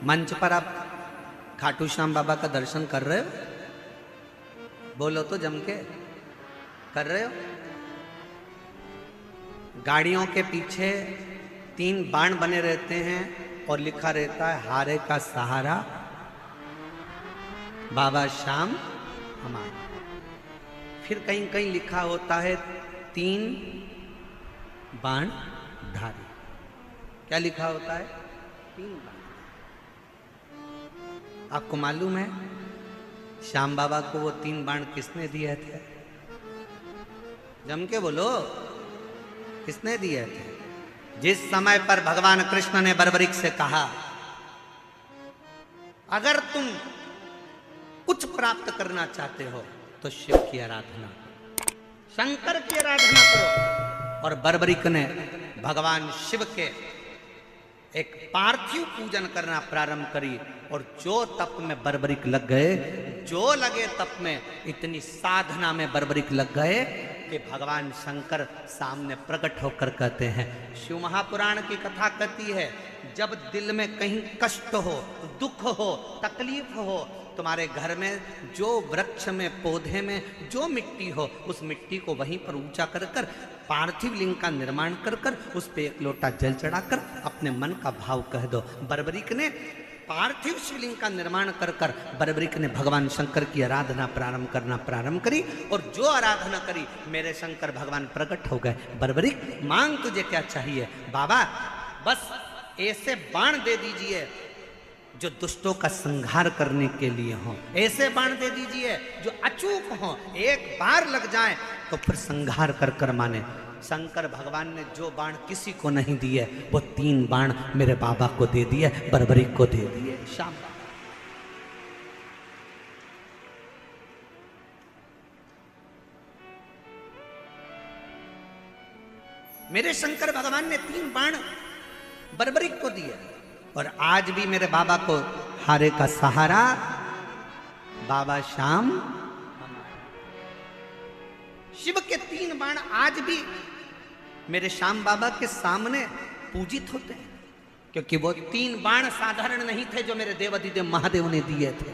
मंच पर आप खाटू श्याम बाबा का दर्शन कर रहे हो? बोलो तो जम के, कर रहे हो? गाड़ियों के पीछे 3 बाण बने रहते हैं और लिखा रहता है हारे का सहारा बाबा श्याम हमारा। फिर कहीं कहीं लिखा होता है 3 बाण धारी। क्या लिखा होता है? 3 बाण। आपको मालूम है श्याम बाबा को वो 3 बाण किसने दिए थे? जम के बोलो, किसने दिए थे? जिस समय पर भगवान कृष्ण ने बर्बरीक से कहा अगर तुम कुछ प्राप्त करना चाहते हो तो शिव की आराधना, शंकर की आराधना करो। और बर्बरीक ने भगवान शिव के एक पार्थिव पूजन करना प्रारंभ करी। और जो तप में बर्बरीक लग गए, जो लगे तप में, इतनी साधना में बर्बरीक लग गए कि भगवान शंकर सामने प्रकट होकर कहते हैं, शिव महापुराण की कथा कहती है जब दिल में कहीं कष्ट हो, दुख हो, तकलीफ हो, तुम्हारे घर में जो वृक्ष में, पौधे में जो मिट्टी हो, उस मिट्टी को वहीं पर ऊंचा कर कर पार्थिव लिंग का निर्माण कर कर उस पे एक लोटा जल चढ़ाकर अपने मन का भाव कह दो। बर्बरीक ने पार्थिव शिवलिंग का निर्माण कर कर बर्बरीक ने भगवान शंकर की आराधना करना प्रारंभ करी। और जो आराधना करी मेरे शंकर भगवान प्रकट हो गए। बर्बरीक मांग तुझे क्या चाहिए? बाबा बस ऐसे बाण दे दीजिए जो दुष्टों का संहार करने के लिए हो, ऐसे बाण दे दीजिए जो अचूक हो, एक बार लग जाए तो फिर संहार कर कर माने। शंकर भगवान ने जो बाण किसी को नहीं दिए वो 3 बाण मेरे बाबा को दे दिए, बर्बरीक को दे दिए। श्याम मेरे शंकर भगवान ने 3 बाण बर्बरीक को दिए। और आज भी मेरे बाबा को हारे का सहारा बाबा श्याम। शिव के 3 बाण आज भी मेरे श्याम बाबा के सामने पूजित होते हैं, क्योंकि वो 3 बाण साधारण नहीं थे जो मेरे देवाधिदेव महादेव ने दिए थे।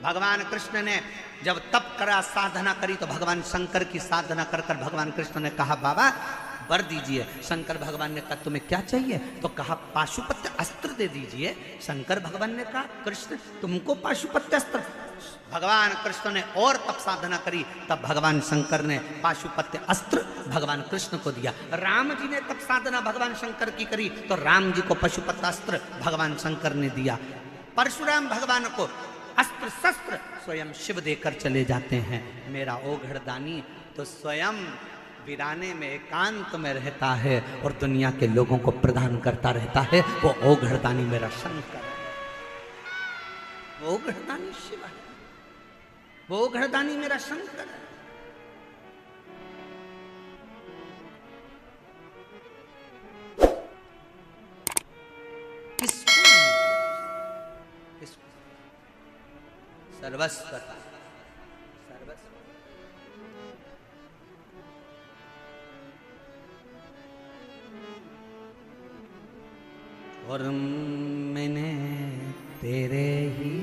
भगवान कृष्ण ने जब तप करा, साधना करी, तो भगवान शंकर की साधना कर कर भगवान कृष्ण ने कहा बाबा वर दीजिए। शंकर भगवान ने कहा तुम्हें क्या चाहिए? तो कहा पाशुपत्य अस्त्र दे दीजिए। शंकर भगवान ने कहा कृष्ण तुमको पाशुपत्य अस्त्र? भगवान कृष्ण ने और तप साधना करी, तब भगवान शंकर ने पाशुपत्य अस्त्र भगवान कृष्ण को दिया। राम जी ने तप साधना भगवान शंकर की करी, तो राम जी को पाशुपत्य अस्त्र भगवान शंकर ने दिया। परशुराम भगवान को अस्त्र शस्त्र स्वयं शिव देकर चले जाते हैं। मेरा ओघड़दानी तो स्वयं वीराने में एकांत में रहता है और दुनिया के लोगों को प्रदान करता रहता है। वो ओघड़दानी मेरा शंकर है, वो ओघड़दानी शिव है, वो ओघड़दानी मेरा शंकर है। किसको सर्वस्व और मैंने तेरे ही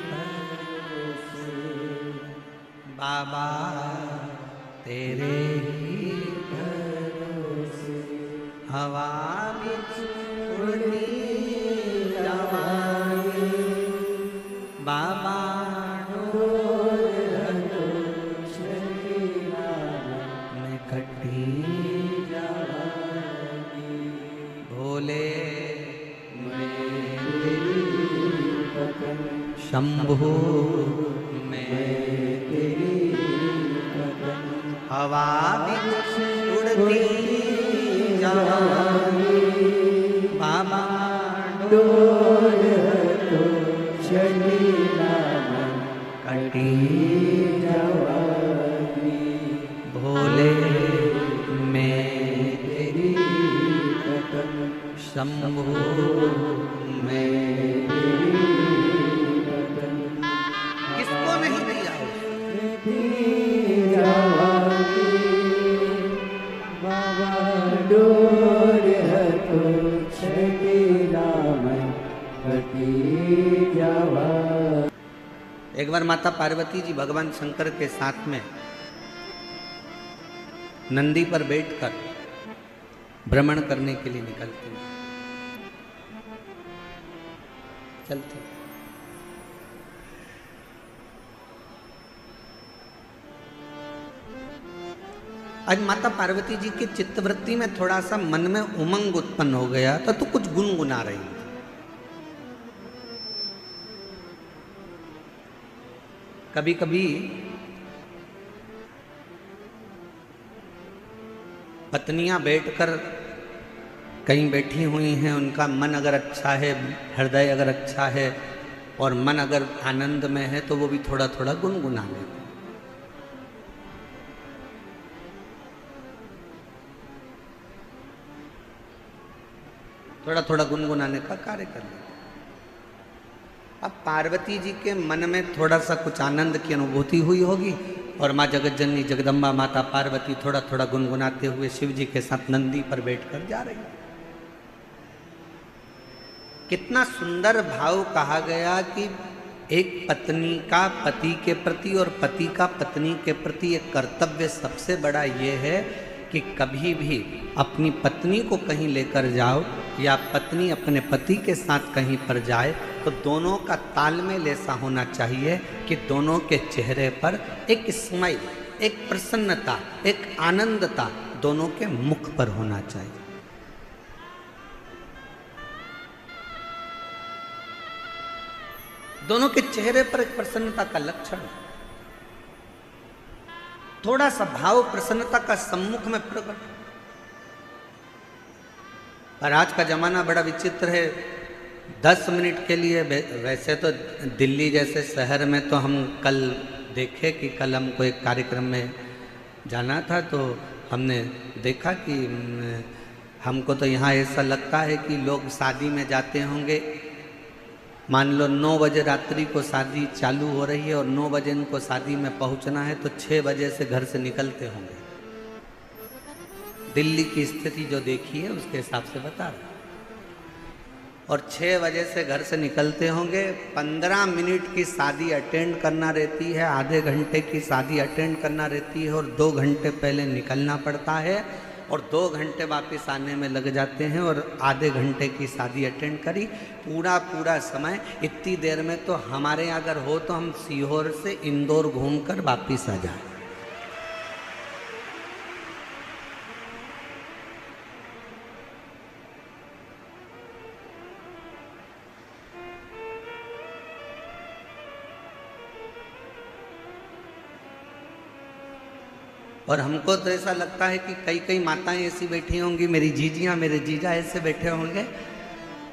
भरोसे बाबा, तेरे ही भरोसे हवा में उड़ती जावांगी बाबा, मैं कटी जावांगी भोले शंभु में हवा में उड़ती जावांगी बाबा, डोल तो चढ़ीला कटी जावांगी भोले में तेरी शंभु में। एक बार माता पार्वती जी भगवान शंकर के साथ में नंदी पर बैठकर भ्रमण करने के लिए निकलते हैं, चलते। आज माता पार्वती जी की चित्तवृत्ति में थोड़ा सा मन में उमंग उत्पन्न हो गया तो कुछ गुनगुना रही थी। कभी कभी पत्नियां बैठकर कहीं बैठी हुई हैं, उनका मन अगर अच्छा है, हृदय अगर अच्छा है और मन अगर आनंद में है तो वो भी थोड़ा थोड़ा गुनगुना लेते हैं। थोड़ा थोड़ा गुनगुनाने का कार्य कर लेते। अब पार्वती जी के मन में थोड़ा सा कुछ आनंद की अनुभूति हुई होगी और माँ जगत जननी जगदम्बा माता पार्वती थोड़ा थोड़ा गुनगुनाते हुए शिव जी के साथ नंदी पर बैठकर जा रही है। कितना सुंदर भाव कहा गया कि एक पत्नी का पति के प्रति और पति का पत्नी के प्रति एक कर्तव्य सबसे बड़ा ये है कि कभी भी अपनी पत्नी को कहीं लेकर जाओ या पत्नी अपने पति के साथ कहीं पर जाए तो दोनों का तालमेल ऐसा होना चाहिए कि दोनों के चेहरे पर एक स्माइल, एक प्रसन्नता, एक आनंदता दोनों के मुख पर होना चाहिए। दोनों के चेहरे पर एक प्रसन्नता का लक्षण, थोड़ा सा भाव प्रसन्नता का सम्मुख में प्रकट। पर आज का जमाना बड़ा विचित्र है। 10 मिनट के लिए, वैसे तो दिल्ली जैसे शहर में तो हम कल देखे कि कल हमको एक कार्यक्रम में जाना था तो हमने देखा कि हमको तो यहाँ ऐसा लगता है कि लोग शादी में जाते होंगे, मान लो 9 बजे रात्रि को शादी चालू हो रही है और 9 बजे इनको शादी में पहुंचना है तो 6 बजे से घर से निकलते होंगे। दिल्ली की स्थिति जो देखी है उसके हिसाब से बता रहा। और 6 बजे से घर से निकलते होंगे, 15 मिनट की शादी अटेंड करना रहती है, आधे घंटे की शादी अटेंड करना रहती है और 2 घंटे पहले निकलना पड़ता है और 2 घंटे वापस आने में लग जाते हैं और आधे घंटे की शादी अटेंड करी। पूरा समय इतनी देर में तो हमारे यहाँ अगर हो तो हम सीहोर से इंदौर घूमकर वापस आ जाए। और हमको तो ऐसा लगता है कि कई माताएं ऐसी बैठी होंगी, मेरी जीजियां मेरे जीजा ऐसे बैठे होंगे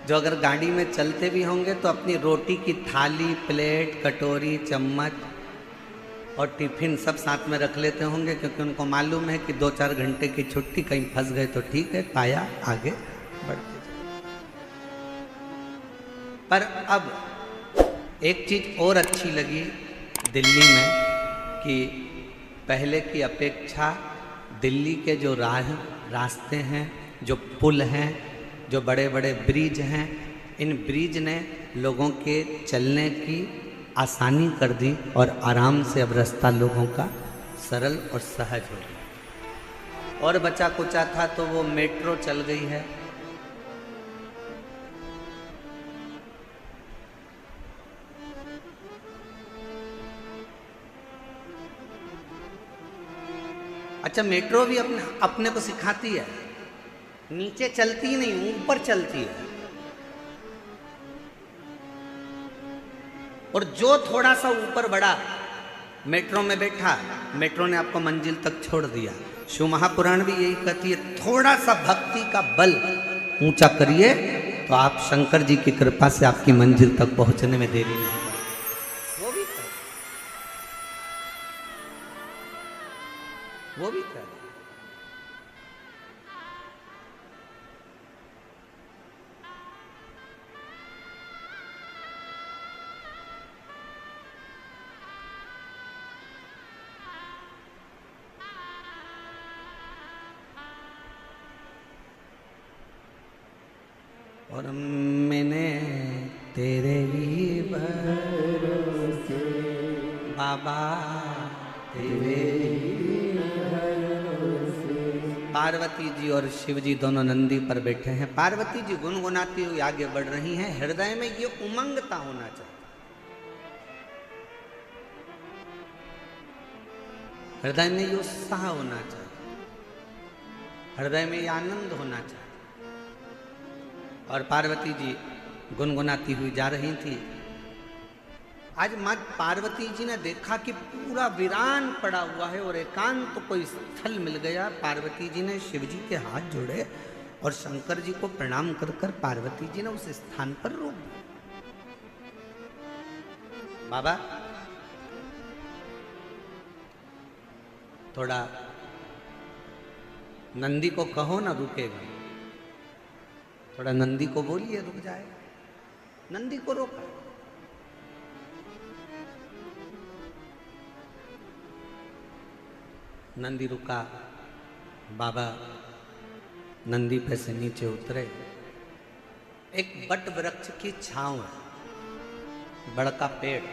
जो अगर गाड़ी में चलते भी होंगे तो अपनी रोटी की थाली, प्लेट, कटोरी, चम्मच और टिफिन सब साथ में रख लेते होंगे क्योंकि उनको मालूम है कि 2-4 घंटे की छुट्टी, कहीं फंस गए तो ठीक है, पाया आगे बढ़ते जाए। पर अब एक चीज और अच्छी लगी दिल्ली में कि पहले की अपेक्षा दिल्ली के जो रास्ते हैं, जो पुल हैं, जो बड़े बड़े ब्रिज हैं, इन ब्रिज ने लोगों के चलने की आसानी कर दी और आराम से अब रास्ता लोगों का सरल और सहज हो गया। और बचा कुचा था तो वो मेट्रो चल गई है। अच्छा, मेट्रो भी अपने को सिखाती है, नीचे चलती नहीं, ऊपर चलती है। और जो थोड़ा सा ऊपर बढ़ा, मेट्रो में बैठा, मेट्रो ने आपको मंजिल तक छोड़ दिया। शिव महापुराण भी यही कहती है, थोड़ा सा भक्ति का बल ऊंचा करिए तो आप शंकर जी की कृपा से आपकी मंजिल तक पहुंचने में देरी नहीं। वो भी कर। और मैंने तेरे ही भरोसे बाबा तेरे ही भरोसे। पार्वती जी और शिव जी दोनों नंदी पर बैठे हैं। पार्वती जी गुनगुनाती हुई आगे बढ़ रही हैं। हृदय में ये उमंगता होना चाहिए, हृदय में ये उत्साह होना चाहिए, हृदय में ये आनंद होना चाहिए। और पार्वती जी गुनगुनाती हुई जा रही थी। आज माँ पार्वती जी ने देखा कि पूरा वीरान पड़ा हुआ है और एकांत तो कोई स्थल मिल गया। पार्वती जी ने शिव जी के हाथ जोड़े और शंकर जी को प्रणाम कर कर पार्वती जी ने उस स्थान पर रोक दिया। बाबा थोड़ा नंदी को कहो ना रुकेगा, थोड़ा नंदी को बोलिए रुक जाए। नंदी को रोका। नंदी रुका। बाबा नंदी पे से नीचे उतरे। एक बट वृक्ष की छांव है, बड़का पेड़।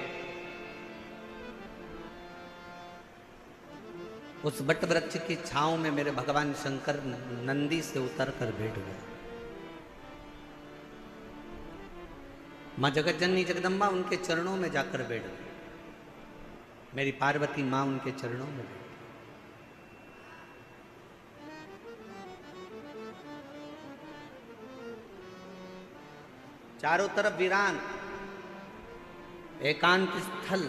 उस बट वृक्ष की छांव में मेरे भगवान शंकर नंदी से उतर कर बैठ गए। मां जगतजननी जगदम्बा उनके चरणों में जाकर बैठ गई। मेरी पार्वती मां उनके चरणों में बैठी। चारों तरफ वीरान एकांत स्थल।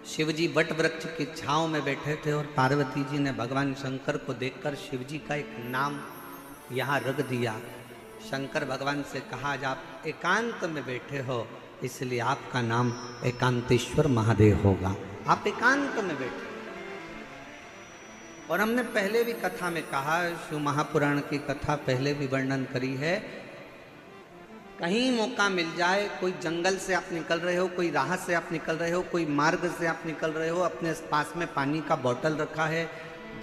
शिवजी वट वृक्ष की छांव में बैठे थे और पार्वती जी ने भगवान शंकर को देखकर शिवजी का एक नाम यहाँ रख दिया। शंकर भगवान से कहा, आज आप एकांत में बैठे हो इसलिए आपका नाम एकांतेश्वर महादेव होगा। आप एकांत में बैठे। और हमने पहले भी कथा में कहा, शिव महापुराण की कथा पहले भी वर्णन करी है। कहीं मौका मिल जाए, कोई जंगल से आप निकल रहे हो, कोई राह से आप निकल रहे हो, कोई मार्ग से आप निकल रहे हो, अपने पास में पानी का बोतल रखा है,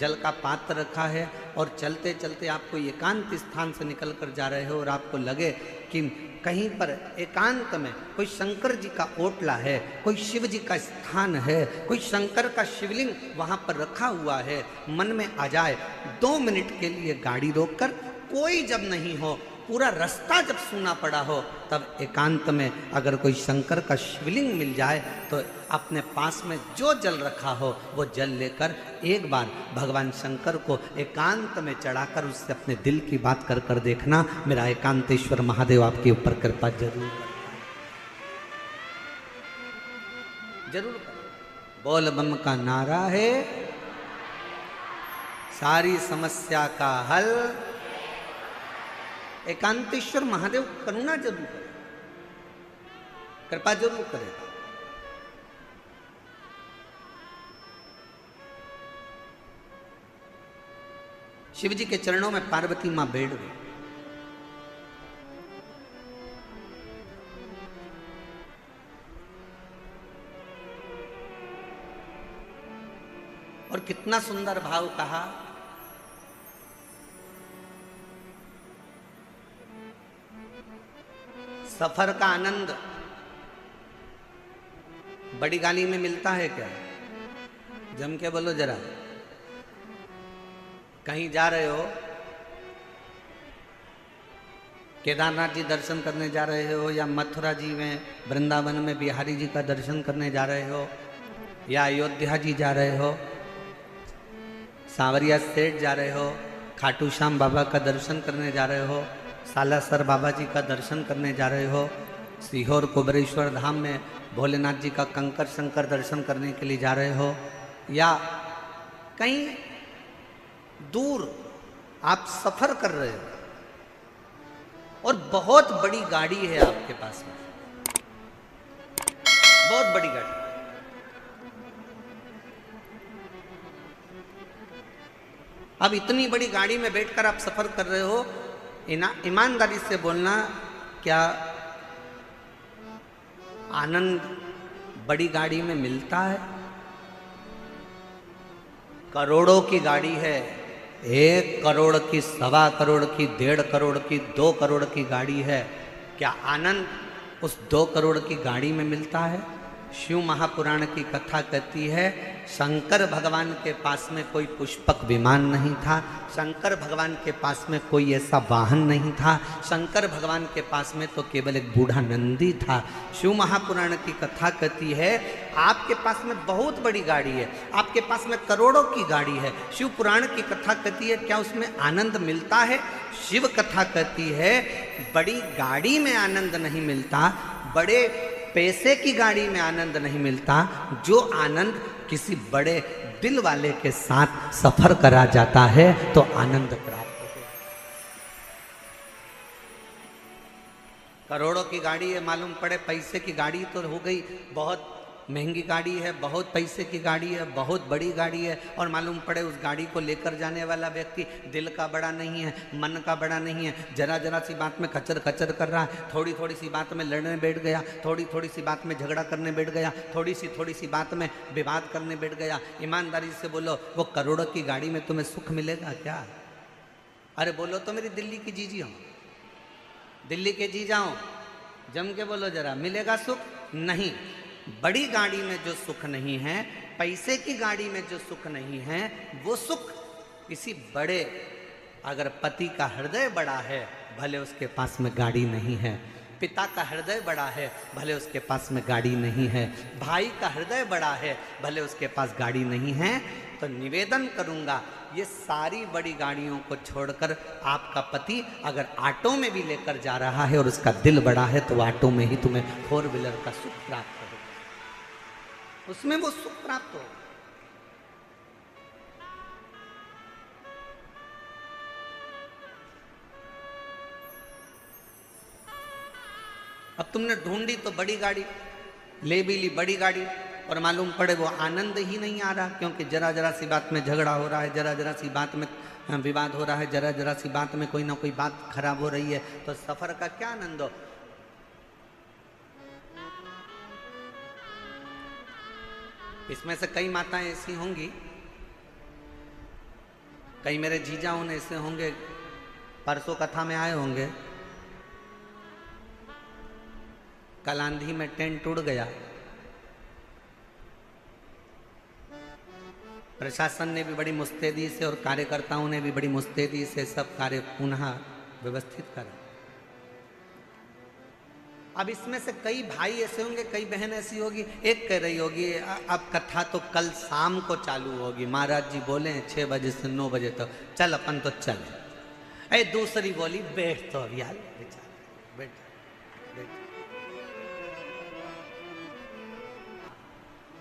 जल का पात्र रखा है और चलते चलते आप कोई एकांत स्थान से निकल कर जा रहे हो और आपको लगे कि कहीं पर एकांत में कोई शंकर जी का ओटला है, कोई शिव जी का स्थान है, कोई शंकर का शिवलिंग वहाँ पर रखा हुआ है, मन में आ जाए 2 मिनट के लिए गाड़ी रोककर, कोई जब नहीं हो, पूरा रास्ता जब सूना पड़ा हो, तब एकांत में अगर कोई शंकर का शिवलिंग मिल जाए तो अपने पास में जो जल रखा हो वो जल लेकर एक बार भगवान शंकर को एकांत में चढ़ाकर उससे अपने दिल की बात कर कर देखना। मेरा एकांतेश्वर महादेव आपके ऊपर कृपा जरूर जरूर। बोल बम का नारा है, सारी समस्या का हल। एकांतेश्वर महादेव करुणा जरूर करे, कृपा जरूर करेगा। शिव जी के चरणों में पार्वती मां बैठ गई। और कितना सुंदर भाव कहा, सफर का आनंद बड़ी गाड़ी में मिलता है क्या? जम के बोलो जरा। कहीं जा रहे हो, केदारनाथ जी दर्शन करने जा रहे हो, या मथुरा जी में वृंदावन में बिहारी जी का दर्शन करने जा रहे हो, या अयोध्या जी जा रहे हो, सांवरिया सेठ जा रहे हो, खाटू श्याम बाबा का दर्शन करने जा रहे हो, सालासर बाबा जी का दर्शन करने जा रहे हो, सीहोर कुबरेश्वर धाम में भोलेनाथ जी का कंकर शंकर दर्शन करने के लिए जा रहे हो, या कहीं दूर आप सफर कर रहे हो और बहुत बड़ी गाड़ी है आपके पास में, बहुत बड़ी गाड़ी। अब इतनी बड़ी गाड़ी में बैठकर आप सफर कर रहे हो, ईमानदारी से बोलना, क्या आनंद बड़ी गाड़ी में मिलता है? करोड़ों की गाड़ी है, 1 करोड़ की, 1.25 करोड़ की, 1.5 करोड़ की, 2 करोड़ की गाड़ी है। क्या आनंद उस 2 करोड़ की गाड़ी में मिलता है। शिव महापुराण की कथा कहती है शंकर भगवान के पास में कोई पुष्पक विमान नहीं था, शंकर भगवान के पास में कोई ऐसा वाहन नहीं था, शंकर भगवान के पास में तो केवल एक बूढ़ा नंदी था। शिव महापुराण की कथा कहती है आपके पास में बहुत बड़ी गाड़ी है, आपके पास में करोड़ों की गाड़ी है। शिव पुराण की कथा कहती है क्या उसमें आनंद मिलता है? शिव कथा कहती है बड़ी गाड़ी में आनंद नहीं मिलता, बड़े पैसे की गाड़ी में आनंद नहीं मिलता, जो आनंद किसी बड़े दिल वाले के साथ सफर करा जाता है तो आनंद प्राप्त होता है। करोड़ों की गाड़ी है, मालूम पड़े पैसे की गाड़ी तो हो गई, बहुत महंगी गाड़ी है, बहुत पैसे की गाड़ी है, बहुत बड़ी गाड़ी है, और मालूम पड़े उस गाड़ी को लेकर जाने वाला व्यक्ति दिल का बड़ा नहीं है, मन का बड़ा नहीं है, जरा जरा सी बात में कचर कचर कर रहा है, थोड़ी थोड़ी सी बात में लड़ने बैठ गया, थोड़ी थोड़ी सी बात में झगड़ा करने बैठ गया, थोड़ी सी बात में विवाद करने बैठ गया। ईमानदारी से बोलो वो करोड़ों की गाड़ी में तुम्हें सुख मिलेगा क्या? अरे बोलो तो मेरी दिल्ली की जीजी हो, दिल्ली के जी जाओ, जम के बोलो जरा, मिलेगा सुख? नहीं। बड़ी गाड़ी में जो सुख नहीं है, पैसे की गाड़ी में जो सुख नहीं है, वो सुख किसी बड़े, अगर पति का हृदय बड़ा है भले उसके पास में गाड़ी नहीं है, पिता का हृदय बड़ा है भले उसके पास में गाड़ी नहीं है, भाई का हृदय बड़ा है भले उसके पास गाड़ी नहीं है, तो निवेदन करूंगा ये सारी बड़ी गाड़ियों को छोड़कर आपका पति अगर ऑटो में भी लेकर जा रहा है और उसका दिल बड़ा है तो ऑटो में ही तुम्हें 4 व्हीलर का सुख प्राप्त होगा, उसमें वो सुख प्राप्त हो। अब तुमने ढूंढी तो बड़ी गाड़ी, ले भी ली बड़ी गाड़ी, और मालूम पड़े वो आनंद ही नहीं आ रहा, क्योंकि जरा जरा सी बात में झगड़ा हो रहा है, जरा जरा सी बात में विवाद हो रहा है, जरा जरा सी बात में कोई ना कोई बात खराब हो रही है, तो सफर का क्या आनंद हो? इसमें से कई माताएं ऐसी होंगी, कई मेरे जीजा उन ऐसे होंगे, परसों कथा में आए होंगे, कल आंधी में टेंट उड़ गया, प्रशासन ने भी बड़ी मुस्तैदी से और कार्यकर्ताओं ने भी बड़ी मुस्तैदी से सब कार्य पुनः व्यवस्थित करा। अब इसमें से कई भाई ऐसे होंगे, कई बहन ऐसी होगी, एक कह रही होगी अब कथा तो कल शाम को चालू होगी, महाराज जी बोले 6 बजे से 9 बजे तक, चल अपन तो चले। दूसरी बोली बैठ तो अब यार, बैठ बैठ।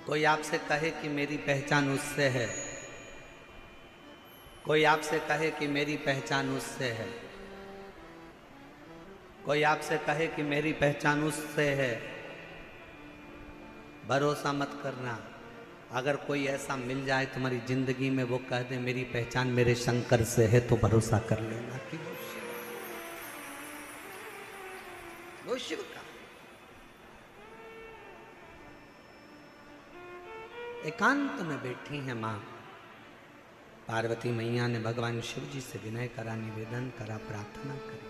कोई आपसे कहे कि मेरी पहचान उससे है, कोई आपसे कहे कि मेरी पहचान उससे है, कोई आपसे कहे कि मेरी पहचान उससे है, भरोसा मत करना। अगर कोई ऐसा मिल जाए तुम्हारी जिंदगी में, वो कह दे मेरी पहचान मेरे शंकर से है, तो भरोसा कर लेना कि वो शिव का। एकांत में बैठी हैं मां पार्वती मैया ने भगवान शिव जी से विनय करा, निवेदन करा, प्रार्थना करी,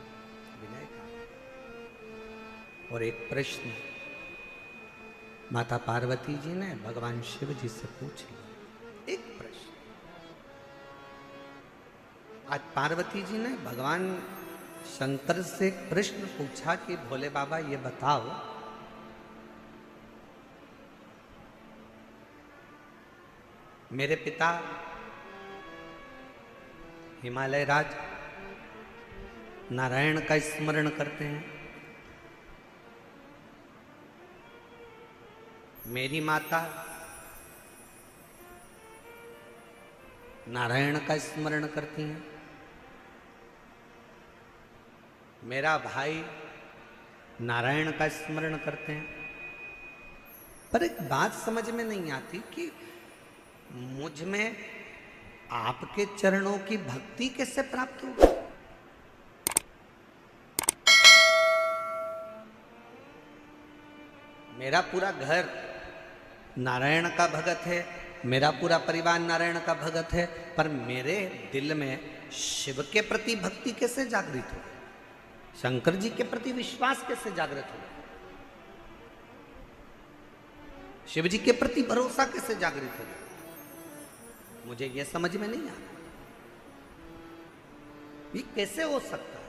विनय करा। और एक प्रश्न माता पार्वती जी ने भगवान शिव जी से पूछ लिया, एक प्रश्न। आज पार्वती जी ने भगवान शंकर से एक प्रश्न पूछा कि भोले बाबा ये बताओ, मेरे पिता हिमालय राज नारायण का स्मरण करते हैं, मेरी माता नारायण का स्मरण करती हैं, मेरा भाई नारायण का स्मरण करते हैं, पर एक बात समझ में नहीं आती कि मुझ में आपके चरणों की भक्ति कैसे प्राप्त होगी? मेरा पूरा घर नारायण का भगत है, मेरा पूरा परिवार नारायण का भगत है, पर मेरे दिल में शिव के प्रति भक्ति कैसे जागृत हो, शंकर जी के प्रति विश्वास कैसे जागृत हो? शिव जी के प्रति भरोसा कैसे जागृत हो गया? मुझे यह समझ में नहीं आता, ये कैसे हो सकता है?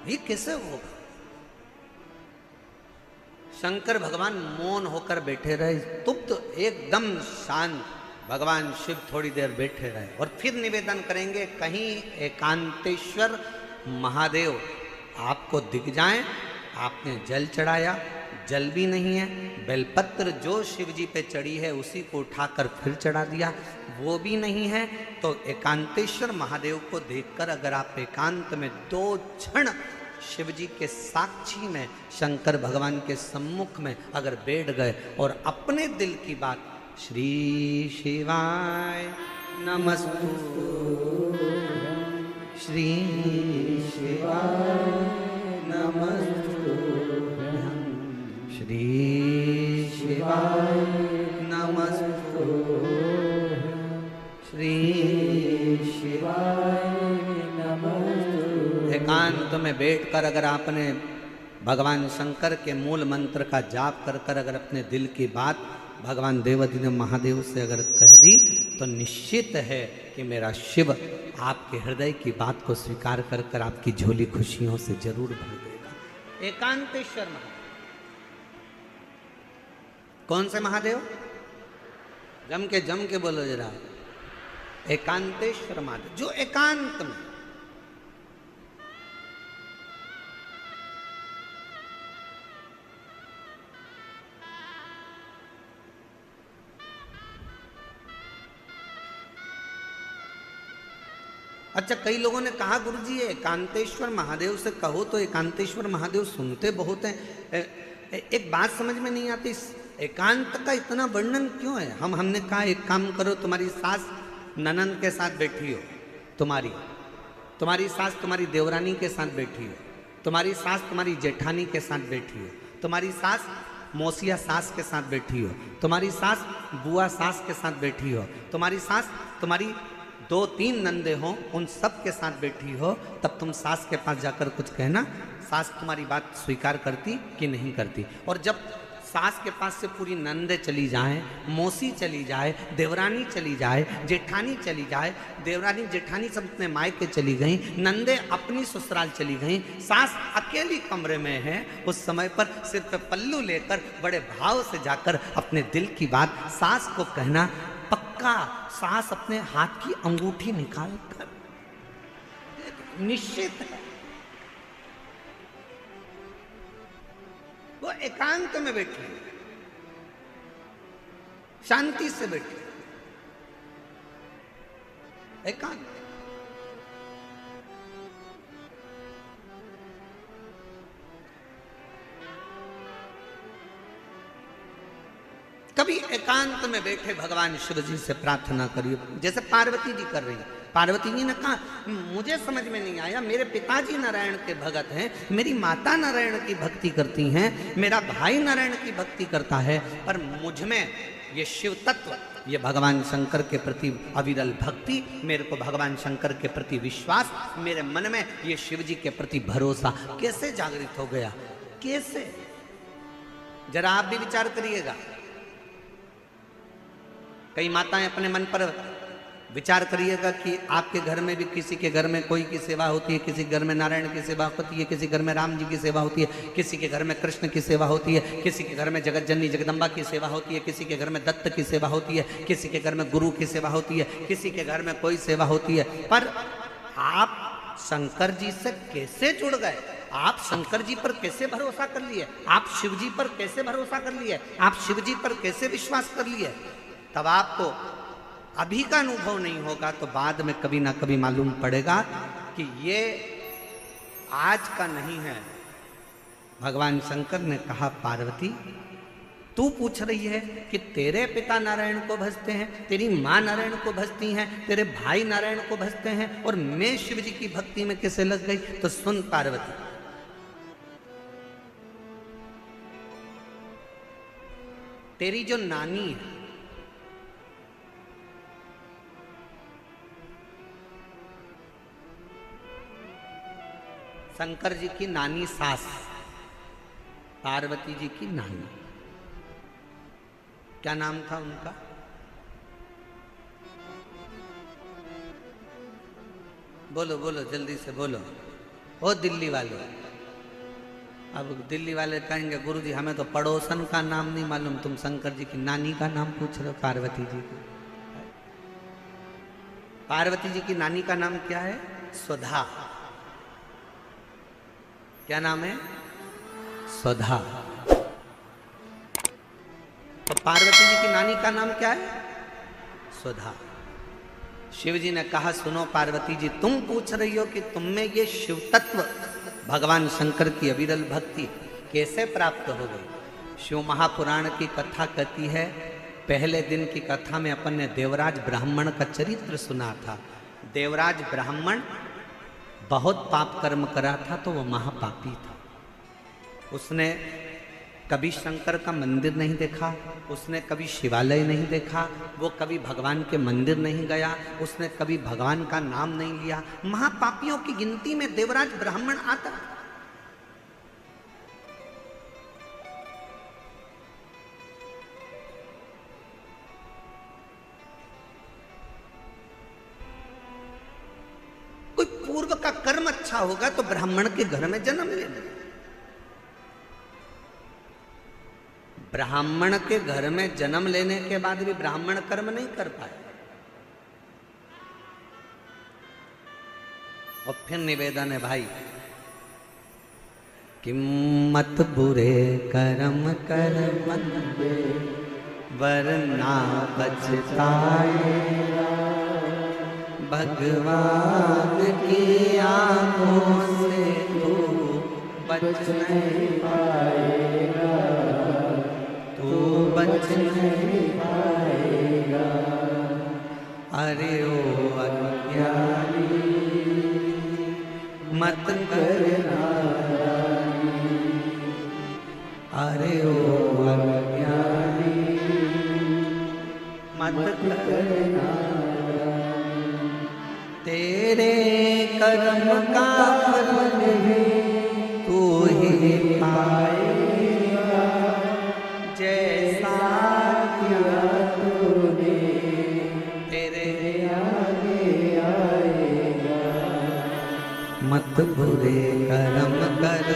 ये कैसे होगा? शंकर भगवान मौन होकर बैठे रहे, स्तुप्त, एकदम शांत। भगवान शिव थोड़ी देर बैठे रहे और फिर निवेदन करेंगे, कहीं एकांतेश्वर महादेव आपको दिख जाएं। आपने जल चढ़ाया, जल भी नहीं है। बेलपत्र जो शिव जी पे चढ़ी है उसी को उठाकर फिर चढ़ा दिया, वो भी नहीं है। तो एकांतेश्वर महादेव को देखकर अगर आप एकांत में 2 क्षण शिव जी के साक्षी में, शंकर भगवान के सम्मुख में अगर बैठ गए और अपने दिल की बात, श्री शिवाय नमस्तु, श्री शिवाय नमस्तु, श्री शिवाय नमस्तु, श्री शिवाय नमस्तु। एकांत में बैठकर अगर आपने भगवान शंकर के मूल मंत्र का जाप कर कर अगर अपने दिल की बात भगवान देवाधिदेव महादेव से अगर कह दी, तो निश्चित है कि मेरा शिव आपके हृदय की बात को स्वीकार कर कर आपकी झोली खुशियों से जरूर भर देगा। एकांतेश्वर महादेव। कौन से महादेव? जम के बोलो जरा। एकांतेश्वर महादेव, जो एकांत में, अच्छा कई लोगों ने कहा गुरुजी एकांतेश्वर महादेव से कहो तो एकांतेश्वर महादेव सुनते बहुत हैं। एक बात समझ में नहीं आती, एकांत का इतना वर्णन क्यों है? हमने कहा एक काम करो, तुम्हारी सास ननंद के साथ बैठी हो, तुम्हारी सास तुम्हारी देवरानी के साथ बैठी हो, तुम्हारी सास तुम्हारी जेठानी के साथ बैठी हो, तुम्हारी सास मौसिया सास के साथ बैठी हो, तुम्हारी सास बुआ सास के साथ बैठी हो, तुम्हारी सास तुम्हारी 2-3 नंदे हो, उन सब के साथ बैठी हो, तब तुम सास के पास जाकर कुछ कहना, सास तुम्हारी बात स्वीकार करती कि नहीं करती। और जब सास के पास से पूरी नंदे चली जाएं, मौसी चली जाए, देवरानी चली जाए, जेठानी चली जाए, देवरानी जेठानी सब अपने मायके चली गई, नंदे अपनी ससुराल चली गई, सास अकेली कमरे में है, उस समय पर सिर पे पल्लू लेकर बड़े भाव से जाकर अपने दिल की बात सास को कहना, पक्का सास अपने हाथ की अंगूठी निकाल कर निश्चित है वो एकांत में बैठी, शांति से बैठी, एकांत। कभी एकांत में बैठे भगवान शिव जी से प्रार्थना करिए, जैसे पार्वती जी कर रही हैं। पार्वती जी ने कहा मुझे समझ में नहीं आया, मेरे पिताजी नारायण के भगत हैं, मेरी माता नारायण की भक्ति करती हैं, मेरा भाई नारायण की भक्ति करता है, पर मुझ में ये शिव तत्व, ये भगवान शंकर के प्रति अविरल भक्ति, मेरे को भगवान शंकर के प्रति विश्वास, मेरे मन में ये शिव जी के प्रति भरोसा कैसे जागृत हो गया? कैसे? जरा आप भी विचार करिएगा। कई माताएं अपने मन पर विचार करिएगा कि आपके घर में भी किसी के घर में कोई की सेवा होती है, किसी घर में नारायण की सेवा होती है, किसी घर में राम जी की सेवा होती है, किसी के घर में कृष्ण की सेवा होती है, किसी के घर में जगत जननी जगदम्बा की सेवा होती है, किसी के घर में दत्त की सेवा होती है, किसी के घर में गुरु की सेवा होती है, किसी के घर में कोई सेवा होती है। पर आप शंकर जी से कैसे जुड़ गए? आप शंकर जी पर कैसे भरोसा कर लिए? आप शिव जी पर कैसे भरोसा कर लिए? आप शिव जी पर कैसे विश्वास कर लिए? तब आपको अभी का अनुभव नहीं होगा तो बाद में कभी ना कभी मालूम पड़ेगा कि ये आज का नहीं है। भगवान शंकर ने कहा पार्वती तू पूछ रही है कि तेरे पिता नारायण को भजते हैं, तेरी माँ नारायण को भजती हैं, तेरे भाई नारायण को भजते हैं और मैं शिव जी की भक्ति में कैसे लग गई? तो सुन पार्वती, तेरी जो नानी है शंकर जी की नानी सास, पार्वती जी की नानी, क्या नाम था उनका? बोलो बोलो जल्दी से बोलो। ओ दिल्ली वाले, अब दिल्ली वाले कहेंगे गुरुजी हमें तो पड़ोसन का नाम नहीं मालूम, तुम शंकर जी की नानी का नाम पूछ रहे हो, पार्वती जी को। पार्वती जी की नानी का नाम क्या है? सुधा। क्या नाम है? सुधा। तो पार्वती जी की नानी का नाम क्या है? सुधा। शिव जी ने कहा सुनो पार्वती जी, तुम पूछ रही हो कि तुम में ये शिव तत्व भगवान शंकर की अविरल भक्ति कैसे प्राप्त हो गई। शिव महापुराण की कथा कहती है, पहले दिन की कथा में अपन ने देवराज ब्राह्मण का चरित्र सुना था। देवराज ब्राह्मण बहुत पाप कर्म करा था, तो वह महापापी था। उसने कभी शंकर का मंदिर नहीं देखा, उसने कभी शिवालय नहीं देखा, वो कभी भगवान के मंदिर नहीं गया, उसने कभी भगवान का नाम नहीं लिया। महापापियों की गिनती में देवराज ब्राह्मण आता। कोई पूर्व का कर्म अच्छा होगा तो ब्राह्मण के घर में जन्म लेना। ब्राह्मण के घर में जन्म लेने के बाद भी ब्राह्मण कर्म नहीं कर पाए। और फिर निवेदन है भाई कि मत बुरे कर्म कर बंदे वरना पछताएगा, भगवान की आंखों से तू बच नहीं पाएगा, तू बच नहीं पाएगा। अरे ओ अज्ञानी मत करना, अरे ओ अज्ञानी मत करना, तेरे कर्म का फल तू ही पाएगा, जैसा किया तूने तेरे आगे आएगा। मत बुरे कर्म कर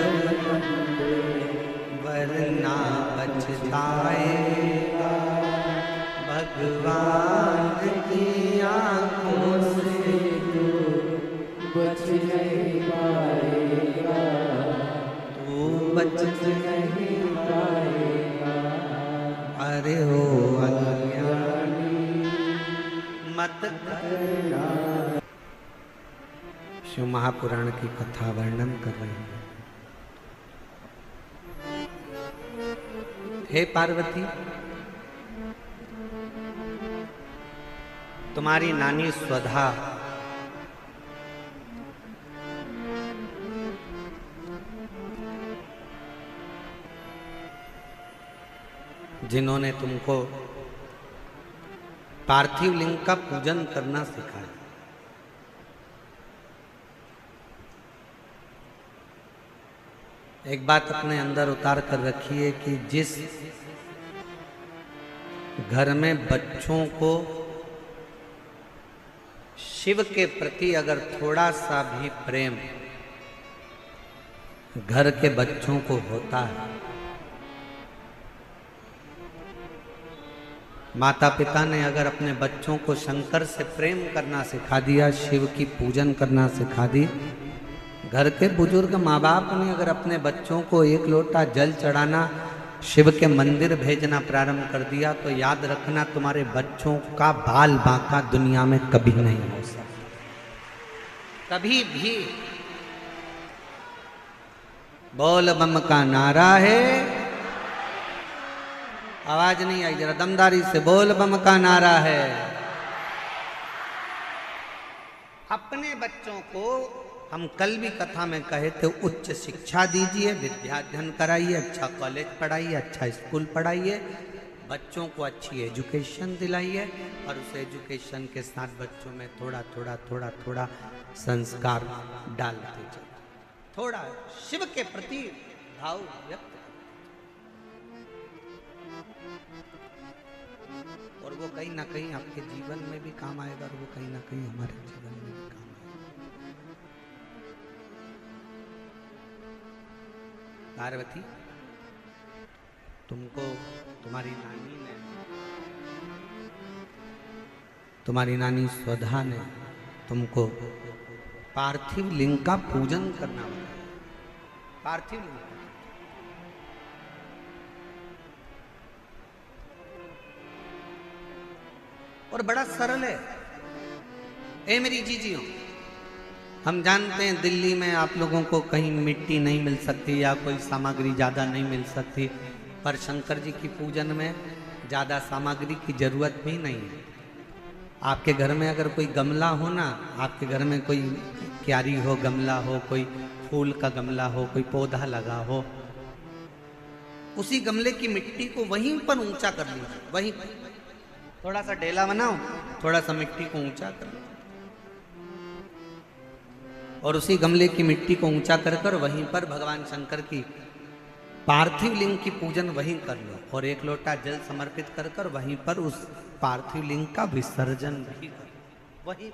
वरना पछताएगा, भगवान की आंखों से तू बच नहीं पाएगा, तू बच नहीं पाएगा। अरे हो अज्ञानी मत करना। शिव महापुराण की कथा वर्णन कर रहे हैं। हे पार्वती, तुम्हारी नानी स्वधा जिन्होंने तुमको पार्थिव लिंग का पूजन करना सिखाया, एक बात अपने अंदर उतार कर रखिए कि जिस घर में बच्चों को शिव के प्रति अगर थोड़ा सा भी प्रेम घर के बच्चों को होता है, माता पिता ने अगर अपने बच्चों को शंकर से प्रेम करना सिखा दिया, शिव की पूजन करना सिखा दी, घर के बुजुर्ग माँ बाप ने अगर अपने बच्चों को एक लोटा जल चढ़ाना, शिव के मंदिर भेजना प्रारंभ कर दिया, तो याद रखना तुम्हारे बच्चों का बाल बांका दुनिया में कभी नहीं हो सकता, कभी भी। बोल बम का नारा है, आवाज नहीं आई, जरा दमदारी से बोल बम का नारा है। अपने बच्चों को हम कल भी कथा में कहे थे, उच्च शिक्षा दीजिए, विद्याध्ययन कराइए, अच्छा कॉलेज पढ़ाइए, अच्छा स्कूल पढ़ाइए, बच्चों को अच्छी एजुकेशन दिलाइए, और उस एजुकेशन के साथ बच्चों में थोड़ा थोड़ा थोड़ा थोड़ा संस्कार डालते जाइए, थोड़ा शिव के प्रति भाव व्यक्त करते। और वो कहीं ना कहीं आपके जीवन में भी काम आएगा और वो कहीं ना कहीं हमारे जीवन में भी काम आएगा। पार्वती, तुमको तुम्हारी नानी स्वधा ने तुमको पार्थिव लिंग का पूजन करना होगा। पार्थिव लिंग और बड़ा सरल है। ए मेरी जीजियों, हम जानते हैं दिल्ली में आप लोगों को कहीं मिट्टी नहीं मिल सकती या कोई सामग्री ज़्यादा नहीं मिल सकती, पर शंकर जी की पूजन में ज़्यादा सामग्री की जरूरत भी नहीं है। आपके घर में अगर कोई गमला हो ना, आपके घर में कोई क्यारी हो, गमला हो, कोई फूल का गमला हो, कोई पौधा लगा हो, उसी गमले की मिट्टी को वहीं पर ऊंचा कर लीजिए। वहीं थोड़ा सा ढेला बनाओ, थोड़ा सा मिट्टी को ऊंचा कर लो और उसी गमले की मिट्टी को ऊंचा कर कर वहीं पर भगवान शंकर की पार्थिव लिंग की पूजन वहीं कर लो और एक लोटा जल समर्पित कर कर वहीं पर उस पार्थिव लिंग का विसर्जन भी कर वहीं।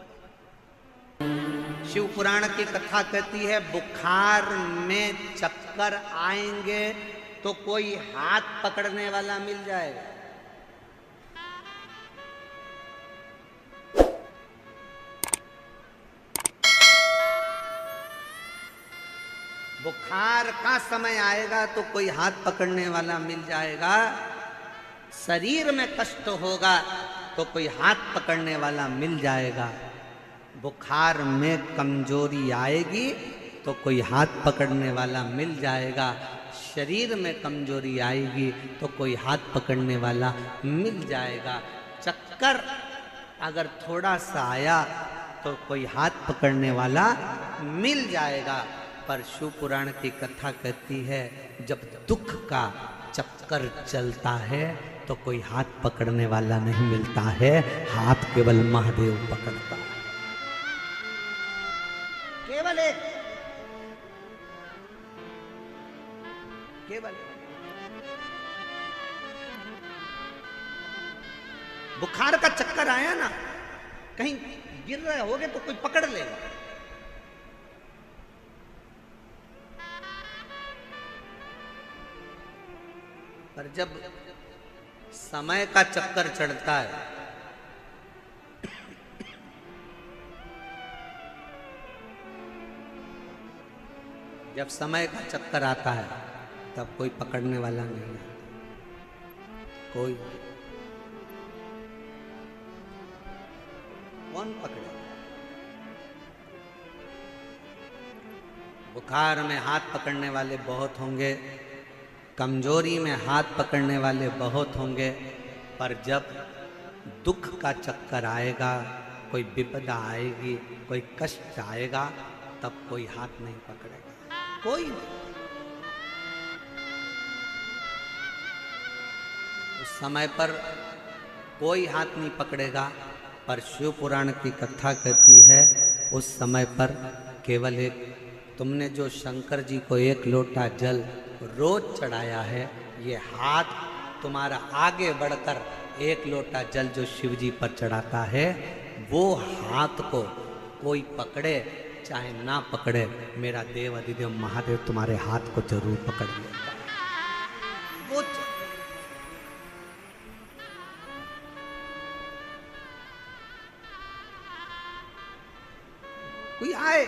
शिव पुराण की कथा कहती है, बुखार में चक्कर आएंगे तो कोई हाथ पकड़ने वाला मिल जाएगा। बुखार का समय आएगा तो कोई हाथ पकड़ने वाला मिल जाएगा। शरीर में कष्ट होगा तो कोई हाथ पकड़ने वाला मिल जाएगा। बुखार में कमजोरी आएगी तो कोई हाथ पकड़ने वाला मिल जाएगा। शरीर में कमजोरी आएगी तो कोई हाथ पकड़ने वाला मिल जाएगा। चक्कर अगर थोड़ा सा आया तो कोई हाथ पकड़ने वाला मिल जाएगा। पर शिव पुराण की कथा कहती है, जब दुख का चक्कर चलता है तो कोई हाथ पकड़ने वाला नहीं मिलता है, हाथ केवल महादेव पकड़ता है। केवल एक, केवल बुखार का चक्कर आया ना, कहीं गिर रहे होगे तो कोई पकड़ लेगा। पर जब समय का चक्कर चढ़ता है, जब समय का चक्कर आता है तब कोई पकड़ने वाला नहीं है। कोई कौन पकड़े? बुखार में हाथ पकड़ने वाले बहुत होंगे, कमजोरी में हाथ पकड़ने वाले बहुत होंगे, पर जब दुख का चक्कर आएगा, कोई विपदा आएगी, कोई कष्ट आएगा, तब कोई हाथ नहीं पकड़ेगा। कोई नहीं। उस समय पर कोई हाथ नहीं पकड़ेगा। पर शिव पुराण की कथा कहती है, उस समय पर केवल एक, तुमने जो शंकर जी को एक लोटा जल रोज चढ़ाया है, ये हाथ तुम्हारा आगे बढ़कर एक लोटा जल जो शिव जी पर चढ़ाता है, वो हाथ को कोई पकड़े चाहे ना पकड़े, मेरा देव अधिदेव महादेव तुम्हारे हाथ को जरूर पकड़ लेगा। वो कोई आए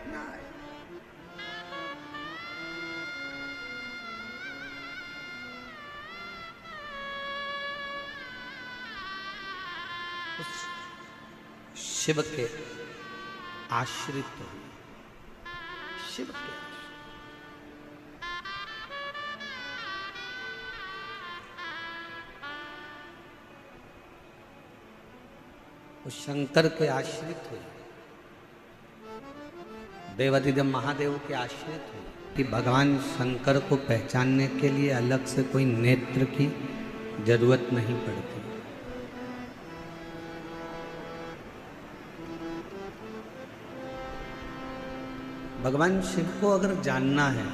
ना आए, उस शिव के आश्रित हो, शिव के उस शंकर के आश्रित हुए, देवाधिदेव महादेव के आश्रित हुए। कि भगवान शंकर को पहचानने के लिए अलग से कोई नेत्र की जरूरत नहीं पड़ती। भगवान शिव को अगर जानना है,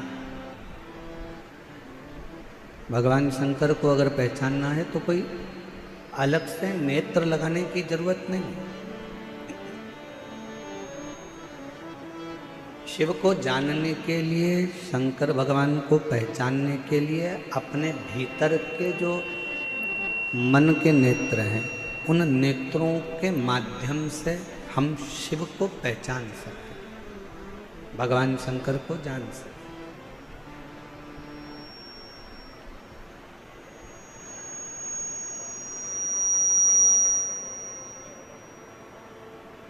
भगवान शंकर को अगर पहचानना है तो कोई अलग से नेत्र लगाने की जरूरत नहीं। शिव को जानने के लिए, शंकर भगवान को पहचानने के लिए अपने भीतर के जो मन के नेत्र हैं, उन नेत्रों के माध्यम से हम शिव को पहचान सकते, भगवान शंकर को जान सकते।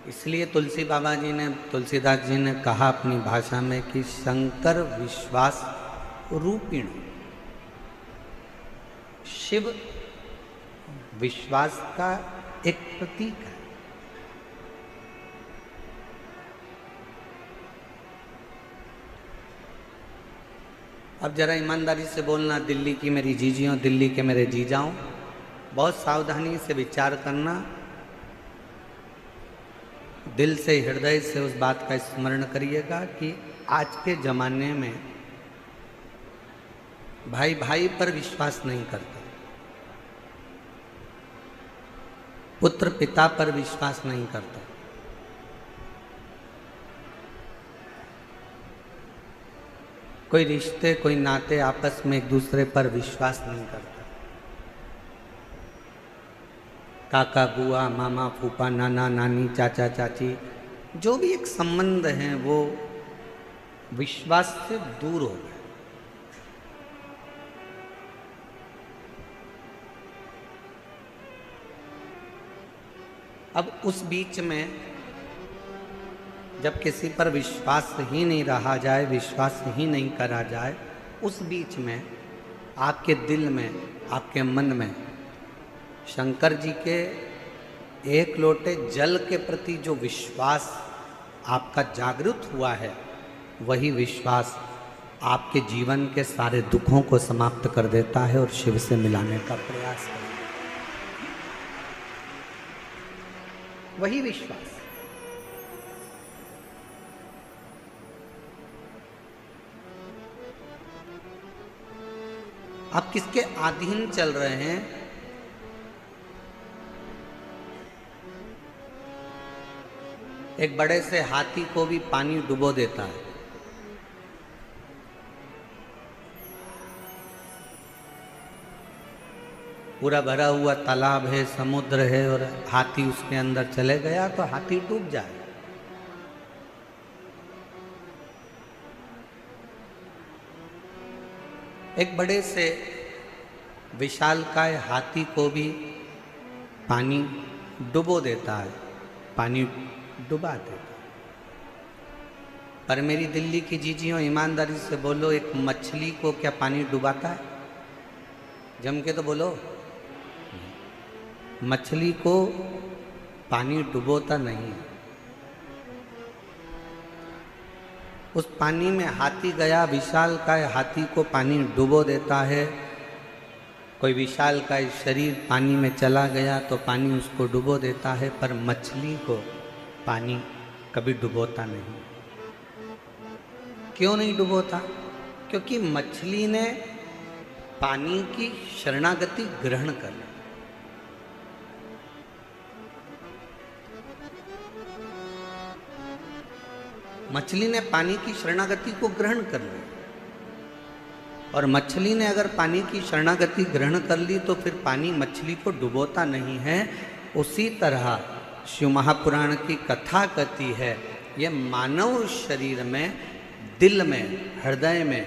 इसलिए तुलसी बाबा जी ने, तुलसीदास जी ने कहा अपनी भाषा में कि शंकर विश्वास रूपिण, शिव विश्वास का एक प्रतीक है। अब जरा ईमानदारी से बोलना, दिल्ली की मेरी जीजियों, दिल्ली के मेरे जीजाओं, बहुत सावधानी से विचार करना, दिल से, हृदय से उस बात का स्मरण करिएगा कि आज के जमाने में भाई भाई पर विश्वास नहीं करता, पुत्र पिता पर विश्वास नहीं करता, कोई रिश्ते, कोई नाते आपस में एक दूसरे पर विश्वास नहीं करता। काका बुआ, मामा फूफा, नाना नानी, चाचा चाची, जो भी एक संबंध हैं वो विश्वास से दूर हो गए। अब उस बीच में जब किसी पर विश्वास ही नहीं रहा जाए, विश्वास ही नहीं करा जाए, उस बीच में आपके दिल में, आपके मन में शंकर जी के एक लोटे जल के प्रति जो विश्वास आपका जागृत हुआ है, वही विश्वास आपके जीवन के सारे दुखों को समाप्त कर देता है और शिव से मिलाने का प्रयास करता है। वही विश्वास। आप किसके अधीन चल रहे हैं? एक बड़े से हाथी को भी पानी डुबो देता है। पूरा भरा हुआ तालाब है, समुद्र है और हाथी उसके अंदर चले गया तो हाथी डूब जाए। एक बड़े से विशालकाय हाथी को भी पानी डुबो देता है, पानी डुबा देता। पर मेरी दिल्ली की जीजियों, ईमानदारी से बोलो, एक मछली को क्या पानी डुबाता है? जम के तो बोलो। मछली को पानी डुबोता नहीं। उस पानी में हाथी गया, विशालकाय हाथी को पानी डुबो देता है। कोई विशालकाय शरीर पानी में चला गया तो पानी उसको डुबो देता है, पर मछली को पानी कभी डुबोता नहीं। क्यों नहीं डुबोता? क्योंकि मछली ने पानी की शरणागति ग्रहण कर ली। मछली ने पानी की शरणागति को ग्रहण कर ली, और मछली ने अगर पानी की शरणागति ग्रहण कर ली तो फिर पानी मछली को डुबोता नहीं है। उसी तरह शिव महापुराण की कथा कहती है, ये मानव शरीर में, दिल में, हृदय में,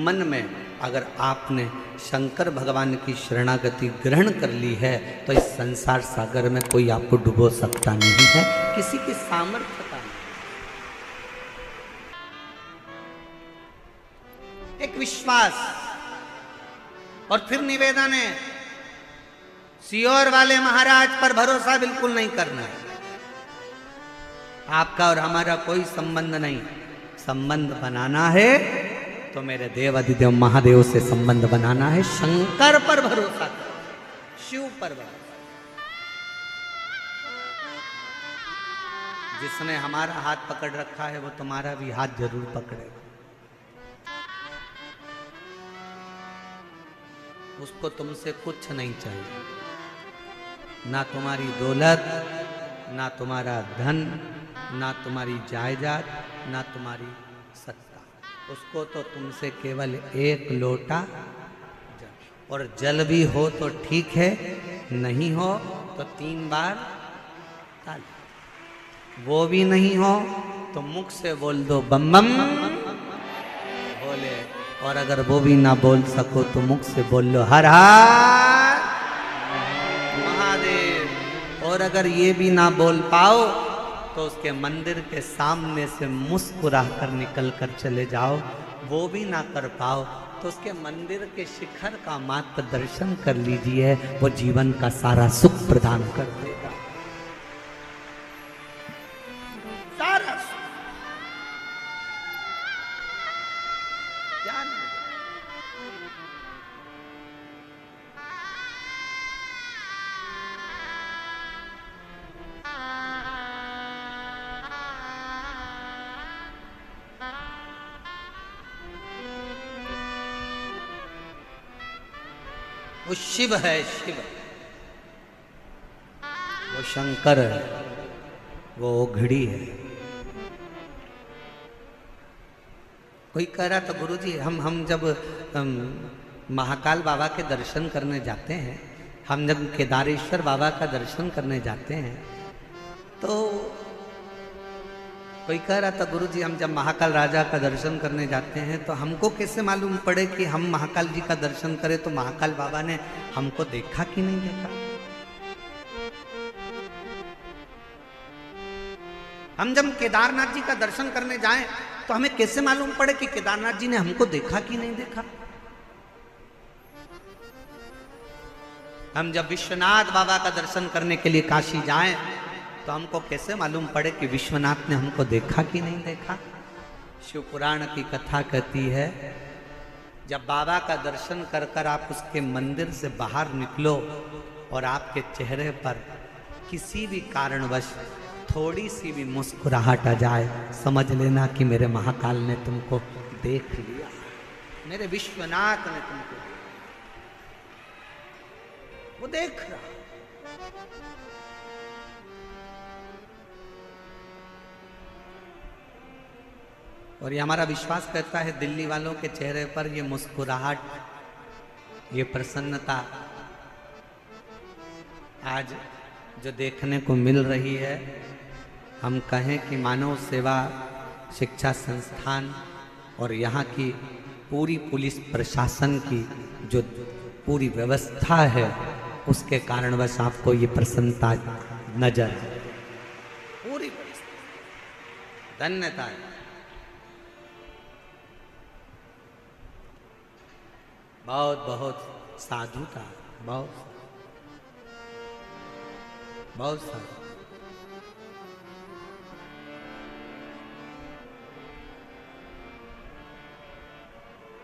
मन में अगर आपने शंकर भगवान की शरणागति ग्रहण कर ली है तो इस संसार सागर में कोई आपको डुबो सकता नहीं है, किसी की सामर्थ्य का नहीं। एक विश्वास। और फिर निवेदन है, सियोर वाले महाराज पर भरोसा बिल्कुल नहीं करना है। आपका और हमारा कोई संबंध नहीं। संबंध बनाना है तो मेरे देव अधिदेव महादेव से संबंध बनाना है। शंकर पर भरोसा करो, शिव पर भरोसा। जिसने हमारा हाथ पकड़ रखा है वो तुम्हारा भी हाथ जरूर पकड़ेगा। उसको तुमसे कुछ नहीं चाहिए, ना तुम्हारी दौलत, ना तुम्हारा धन, ना तुम्हारी जायदाद, ना तुम्हारी सत्ता। उसको तो तुमसे केवल एक लोटा जल, और जल भी हो तो ठीक है, नहीं हो तो 3 बार ताली। वो भी नहीं हो तो मुख से बोल दो बम बम भोले, और अगर वो भी ना बोल सको तो मुख से बोल लो हर हर महादेव। और अगर ये भी ना बोल पाओ तो उसके मंदिर के सामने से मुस्कुरा कर निकल कर चले जाओ। वो भी ना कर पाओ तो उसके मंदिर के शिखर का मात्र दर्शन कर लीजिए, वो जीवन का सारा सुख प्रदान कर देगा। सारा सुख जान वो शिव है, शिव वो शंकर है, वो ओघड़ी है। कोई कह रहा था गुरुजी हम जब महाकाल बाबा के दर्शन करने जाते हैं, हम जब केदारेश्वर बाबा का दर्शन करने जाते हैं, तो कोई कह रहा था गुरुजी हम जब महाकाल राजा का दर्शन करने जाते हैं तो हमको कैसे मालूम पड़े कि हम महाकाल जी का दर्शन करें, तो महाकाल बाबा ने हमको देखा कि नहीं देखा। हम जब केदारनाथ जी का दर्शन करने जाएं तो हमें कैसे मालूम पड़े कि केदारनाथ जी ने हमको देखा कि नहीं देखा। हम जब विश्वनाथ बाबा का दर्शन करने के लिए काशी जाएं तो हमको कैसे मालूम पड़े कि विश्वनाथ ने हमको देखा कि नहीं देखा। शिव पुराण की कथा कहती है, जब बाबा का दर्शन कर कर आप उसके मंदिर से बाहर निकलो और आपके चेहरे पर किसी भी कारणवश थोड़ी सी भी मुस्कुराहट आ जाए, समझ लेना कि मेरे महाकाल ने तुमको देख लिया, मेरे विश्वनाथ ने तुमको, वो देख रहा। और ये हमारा विश्वास करता है दिल्ली वालों के चेहरे पर ये मुस्कुराहट, ये प्रसन्नता आज जो देखने को मिल रही है, हम कहें कि मानव सेवा शिक्षा संस्थान और यहाँ की पूरी पुलिस प्रशासन की जो पूरी व्यवस्था है, उसके कारणवश आपको ये प्रसन्नता नजर पूरी धन्यता है। बहुत बहुत साधुता, बहुत बहुत साधु।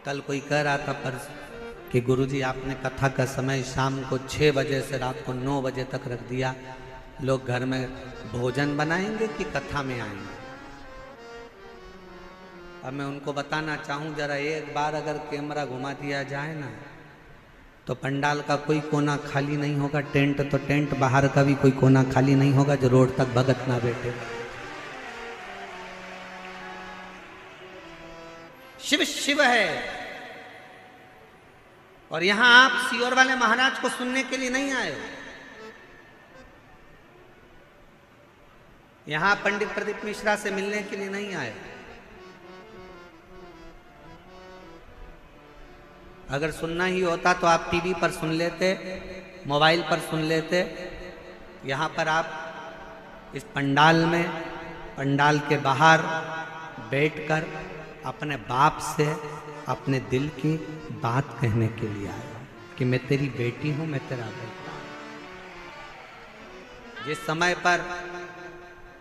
कल कोई कह रहा था पर कि गुरुजी आपने कथा का समय शाम को 6 बजे से रात को 9 बजे तक रख दिया, लोग घर में भोजन बनाएंगे कि कथा में आएंगे। अब मैं उनको बताना चाहूँ, जरा एक बार अगर कैमरा घुमा दिया जाए ना तो पंडाल का कोई कोना खाली नहीं होगा, टेंट तो टेंट, बाहर का भी कोई कोना खाली नहीं होगा जो रोड तक भगत ना बैठे। शिव शिव है। और यहां आप सीहोर वाले महाराज को सुनने के लिए नहीं आए हो, यहां पंडित प्रदीप मिश्रा से मिलने के लिए नहीं आए। अगर सुनना ही होता तो आप टीवी पर सुन लेते, मोबाइल पर सुन लेते। यहाँ पर आप इस पंडाल में, पंडाल के बाहर बैठकर अपने बाप से अपने दिल की बात कहने के लिए आए कि मैं तेरी बेटी हूँ, मैं तेरा बेटा। जिस समय पर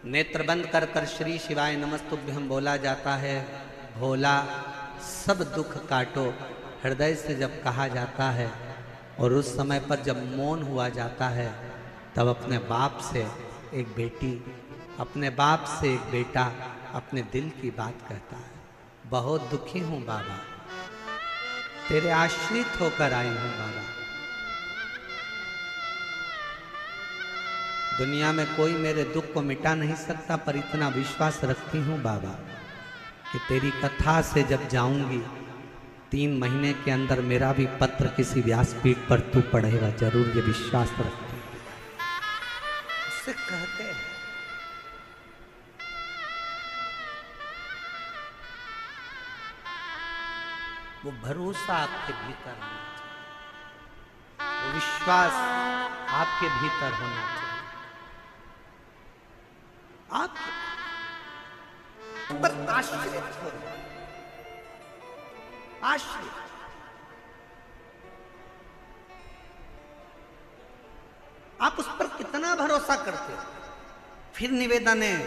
नेत्र बंद कर कर श्री शिवाय नमस्तुभ्यम बोला जाता है, भोला सब दुख काटो, हृदय से जब कहा जाता है, और उस समय पर जब मौन हुआ जाता है, तब अपने बाप से एक बेटी अपने बाप से एक बेटा अपने दिल की बात कहता है, बहुत दुखी हूं बाबा, तेरे आश्रित होकर आई हूं बाबा। दुनिया में कोई मेरे दुख को मिटा नहीं सकता, पर इतना विश्वास रखती हूं बाबा कि तेरी कथा से जब जाऊंगी 3 महीने के अंदर मेरा भी पत्र किसी व्यासपीठ पर तू पढ़ेगा जरूर, ये विश्वास रखती हूं। उससे कहते हैं वो भरोसा आपके भीतर होना चाहिए, वो विश्वास आपके भीतर होना चाहिए। आप पर आश्रित हो, आश्रित। आप उस पर कितना भरोसा करते हो। फिर निवेदन है,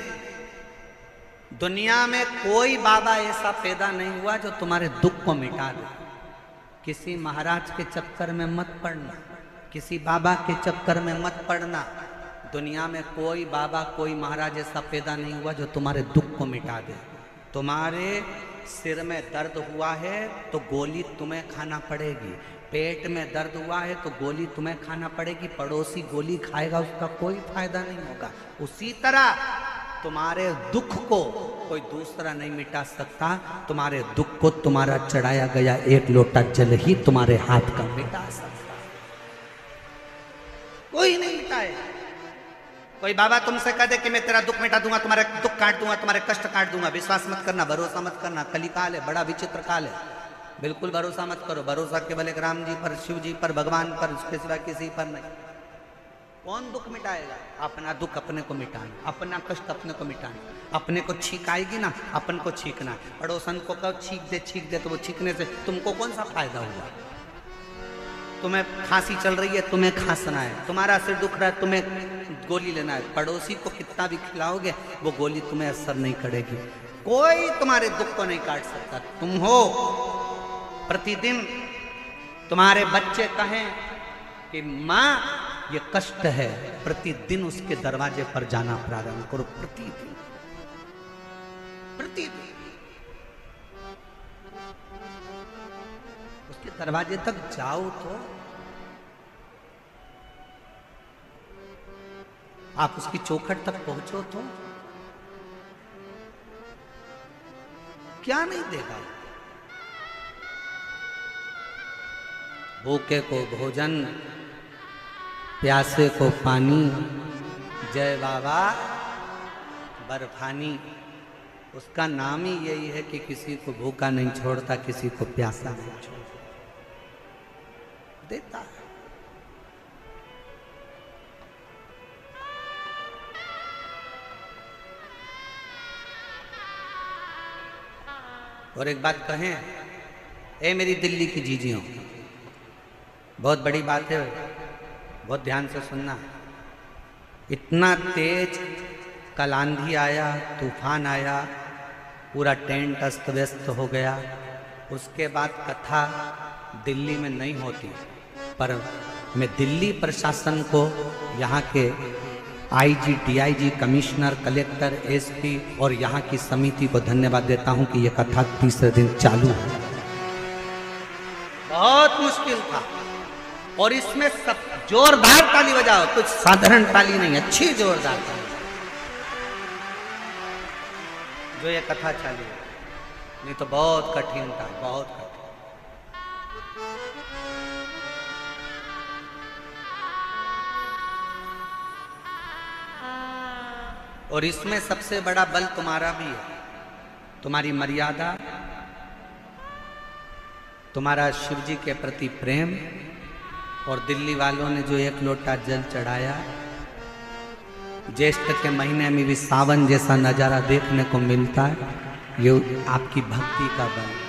दुनिया में कोई बाबा ऐसा पैदा नहीं हुआ जो तुम्हारे दुख को मिटा दे। किसी महाराज के चक्कर में मत पड़ना, किसी बाबा के चक्कर में मत पड़ना। दुनिया में कोई बाबा कोई महाराज ऐसा पैदा नहीं हुआ जो तुम्हारे दुख को मिटा दे। तुम्हारे सिर में दर्द हुआ है तो गोली तुम्हें खाना पड़ेगी, पेट में दर्द हुआ है तो गोली तुम्हें खाना पड़ेगी, पड़ोसी गोली खाएगा उसका कोई फायदा नहीं होगा। उसी तरह तुम्हारे दुख को कोई दूसरा नहीं मिटा सकता। तुम्हारे दुख को तुम्हारा चढ़ाया गया 1 लोटा जल ही तुम्हारे हाथ का मिटा सकता, कोई नहीं मिटाए। कोई बाबा तुमसे कह दे कि मैं तेरा दुख मिटा दूंगा, तुम्हारे दुख काट दूंगा, तुम्हारे कष्ट काट दूंगा, विश्वास मत करना, भरोसा मत करना। कलिकाल है, बड़ा विचित्र काल है, बिल्कुल भरोसा मत करो। भरोसा केवल एक राम जी पर, शिव जी पर, भगवान पर, उसके सिवा किसी पर नहीं। कौन दुख मिटाएगा? अपना दुख अपने को मिटाना, अपना कष्ट अपने को मिटाना। अपने को छींक आएगी ना, अपन को छींकना। पड़ोसन को कहो छींक दे तो वो छींकने से तुमको कौन सा फायदा हुआ? तुम्हें खांसी चल रही है, तुम्हें खांसना है। तुम्हारा सिर दुख रहा है, तुम्हें गोली लेना है। पड़ोसी को कितना भी खिलाओगे वो गोली तुम्हें असर नहीं करेगी। कोई तुम्हारे दुख को नहीं काट सकता। तुम हो प्रतिदिन तुम्हारे बच्चे कहें कि माँ ये कष्ट है, प्रतिदिन उसके दरवाजे पर जाना प्रारंभ करो। प्रतिदिन प्रतिदिन उसके दरवाजे तक जाओ तो आप उसकी चौखट तक पहुंचो तो क्या नहीं देगा? भूखे को भोजन, प्यासे को पानी, जय बाबा बर्फानी। उसका नाम ही यही है कि किसी को भूखा नहीं छोड़ता, किसी को प्यासा नहीं छोड़ता, देता है। और एक बात कहें, ए मेरी दिल्ली की जीजियों, बहुत बड़ी बात है, बहुत ध्यान से सुनना। इतना तेज कल आंधी आया, तूफान आया, पूरा टेंट अस्त व्यस्त हो गया। उसके बाद कथा दिल्ली में नहीं होती, पर मैं दिल्ली प्रशासन को, यहाँ के IG, DIG, commissioner, collector, SP और यहाँ की समिति को धन्यवाद देता हूँ कि यह कथा तीसरे दिन चालू है। बहुत मुश्किल था और इसमें सब जोरदार ताली बजाओ, कुछ साधारण ताली नहीं, अच्छी जोरदार ताली जो ये कथा चालू है। नहीं तो बहुत कठिन था, बहुत कठिन। और इसमें सबसे बड़ा बल तुम्हारा भी है, तुम्हारी मर्यादा, तुम्हारा शिव जी के प्रति प्रेम। और दिल्ली वालों ने जो 1 लोटा जल चढ़ाया, ज्येष्ठ के महीने में भी सावन जैसा नजारा देखने को मिलता है, ये आपकी भक्ति का बल है।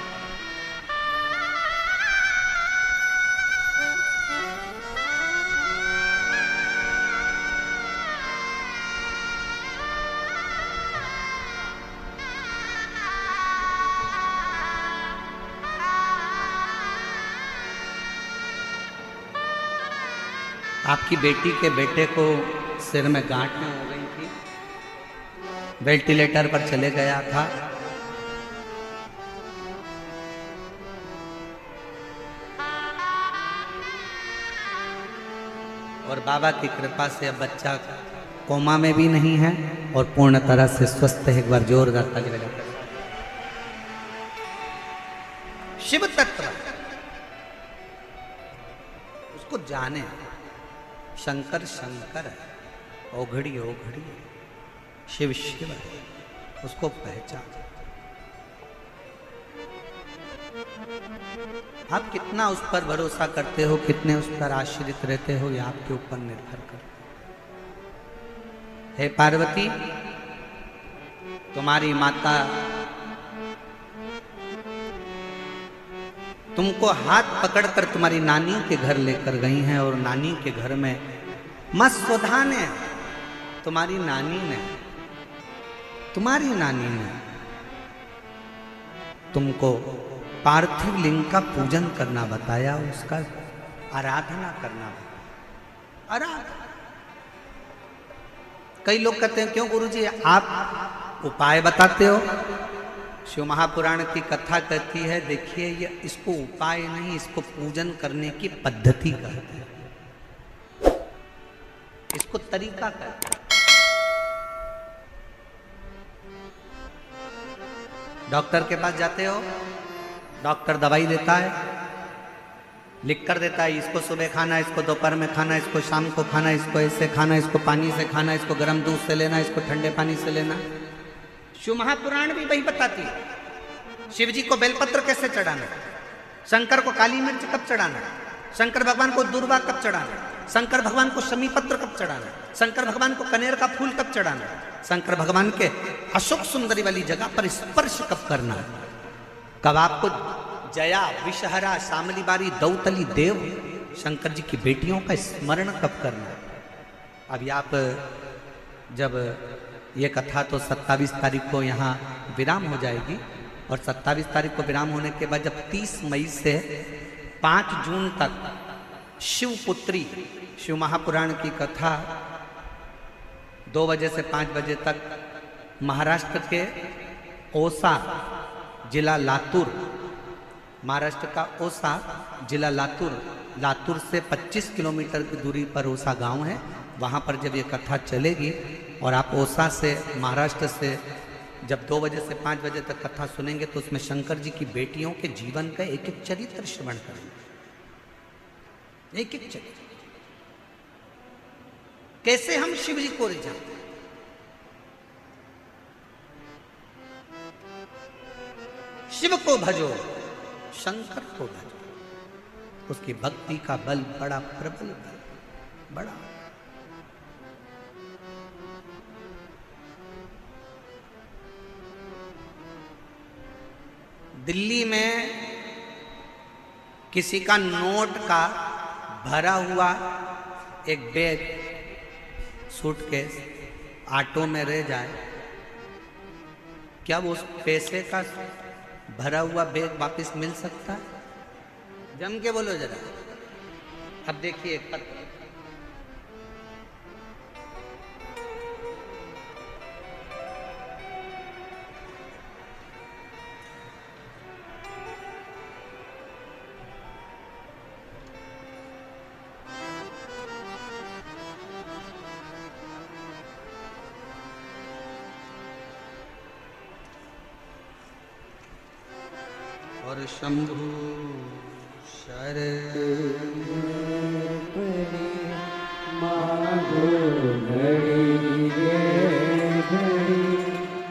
आपकी बेटी के बेटे को सिर में गांठें हो गई थी, वेंटिलेटर पर चले गया था। और बाबा की कृपा से अब बच्चा कोमा में भी नहीं है और पूर्ण तरह से स्वस्थ है। एक बार जोरदार ताली बजाकर शिव तत्व उसको जाने। शंकर शंकर है, ओघड़ी ओघड़ी है, शिव शिव है, उसको पहचान। आप कितना उस पर भरोसा करते हो, कितने उस पर आश्रित रहते हो, ये आपके ऊपर निर्भर करता है। हे पार्वती, तुम्हारी माता तुमको हाथ पकड़कर तुम्हारी नानी के घर लेकर गई हैं और नानी के घर में मां सुधा ने, तुम्हारी नानी ने तुमको पार्थिव लिंग का पूजन करना बताया, उसका आराधना करना बताया। आराधना। कई लोग कहते हैं क्यों गुरुजी आप उपाय बताते हो? शिव महापुराण की कथा कहती है, देखिए ये इसको उपाय नहीं, इसको पूजन करने की पद्धति कहते हैं, इसको तरीका कहते हैं। डॉक्टर के पास जाते हो, डॉक्टर दवाई देता है, लिख कर देता है, इसको सुबह खाना, इसको दोपहर में खाना, इसको शाम को खाना, इसको ऐसे खाना, इसको पानी से खाना, इसको गर्म दूध से लेना, इसको ठंडे पानी से लेना। शिव महापुराण भी वही बताती है। शिव जी को बेलपत्र कैसे चढ़ाना, शंकर को काली मिर्च कब चढ़ाना, शंकर भगवान को दूर्वा कब चढ़ाना, शंकर भगवान को शमी पत्र कब चढ़ाना, शंकर भगवान को कनेर का फूल कब चढ़ाना, शंकर भगवान के अशोक सुंदरी वाली जगह पर स्पर्श कब करना, कब आपको जया विषहरा शामली बारी दौतली देव शंकर जी की बेटियों का स्मरण कब करना। अभी आप जब ये कथा तो 27 तारीख को यहाँ विराम हो जाएगी और 27 तारीख को विराम होने के बाद जब 30 मई से 5 जून तक शिवपुत्री शिव महापुराण की कथा 2 बजे से 5 बजे तक महाराष्ट्र के ओसा जिला लातूर, महाराष्ट्र का ओसा जिला लातूर से 25 किलोमीटर की दूरी पर ओसा गांव है, वहां पर जब ये कथा चलेगी और आप ओसा से महाराष्ट्र से जब 2 बजे से 5 बजे तक कथा सुनेंगे तो उसमें शंकर जी की बेटियों के जीवन का एक एक चरित्र श्रवण करेंगे, एक एक चरित्र, कैसे हम शिव जी को रिझाते। शिव को भजो, शंकर को भजो, उसकी भक्ति का बल बड़ा प्रबल बल, बड़ा। दिल्ली में किसी का नोट का भरा हुआ एक बैग, सूटकेस ऑटो में रह जाए, क्या वो उस पैसे का भरा हुआ बैग वापस मिल सकता है? जम के बोलो जरा। अब देखिए पत्र, और शंभु शरण मागो घड़ी घड़ी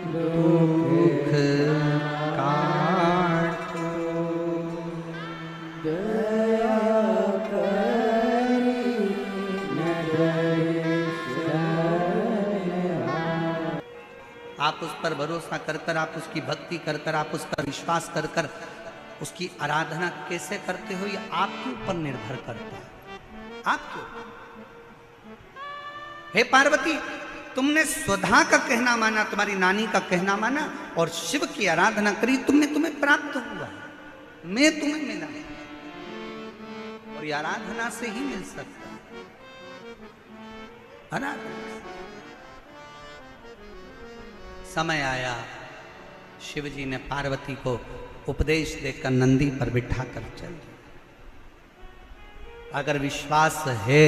दुख काटो, दया करी आप उस पर भरोसा कर कर, आप उसकी भक्ति कर कर, आप उस पर विश्वास कर कर उसकी आराधना कैसे करते हो, ये आपके ऊपर निर्भर करता है, आपके ऊपर। हे पार्वती, तुमने स्वधा का कहना माना, तुम्हारी नानी का कहना माना और शिव की आराधना करी, तुम्हें प्राप्त हुआ, मैं तुम्हें मिला, और ये आराधना से ही मिल सकता है, आराधना समय आया, शिव जी ने पार्वती को उपदेश देकर नंदी पर बिठा कर चल दिया। अगर विश्वास है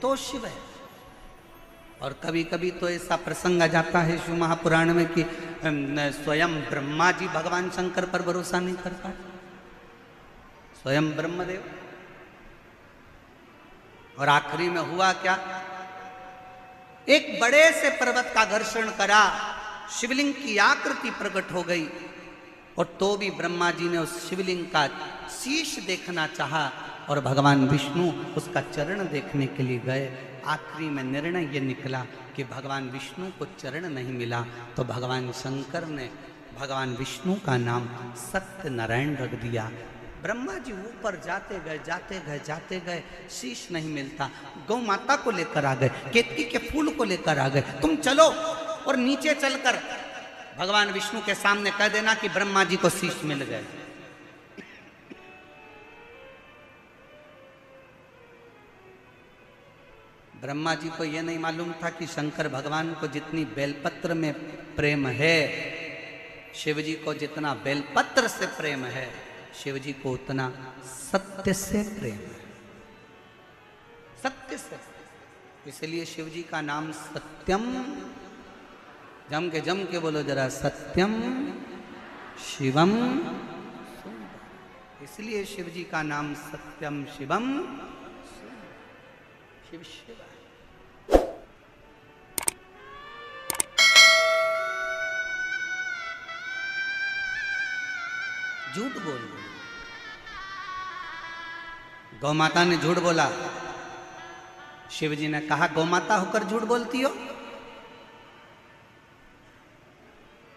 तो शिव है। और कभी कभी तो ऐसा प्रसंग आ जाता है शिव महापुराण में कि स्वयं ब्रह्मा जी भगवान शंकर पर भरोसा नहीं कर पाते, स्वयं ब्रह्मदेव। और आखिरी में हुआ क्या, एक बड़े से पर्वत का घर्षण करा, शिवलिंग की आकृति प्रकट हो गई, और तो भी ब्रह्मा जी ने उस शिवलिंग का शीश देखना चाहा और भगवान विष्णु उसका चरण देखने के लिए गए। आखिरी में निर्णय ये निकला कि भगवान विष्णु को चरण नहीं मिला, तो भगवान शंकर ने भगवान विष्णु का नाम सत्यनारायण रख दिया। ब्रह्मा जी ऊपर जाते गए, शीश नहीं मिलता। गौ माता को लेकर आ गए, केतकी के फूल को लेकर आ गए, तुम चलो और नीचे चलकर भगवान विष्णु के सामने कह देना कि ब्रह्मा जी को शीश मिल गए। ब्रह्मा जी को यह नहीं मालूम था कि शंकर भगवान को जितनी बेलपत्र में प्रेम है, शिव जी को जितना बेलपत्र से प्रेम है, शिव जी को उतना सत्य से प्रेम है, सत्य से। इसलिए शिव जी का नाम सत्यम, जम के बोलो जरा, सत्यम शिवम सुंदर। इसलिए शिव जी का नाम सत्यम शिवम, शिव शिव। झूठ बोल, गौ माता ने झूठ बोला। शिव जी ने कहा गौ माता होकर झूठ बोलती हो?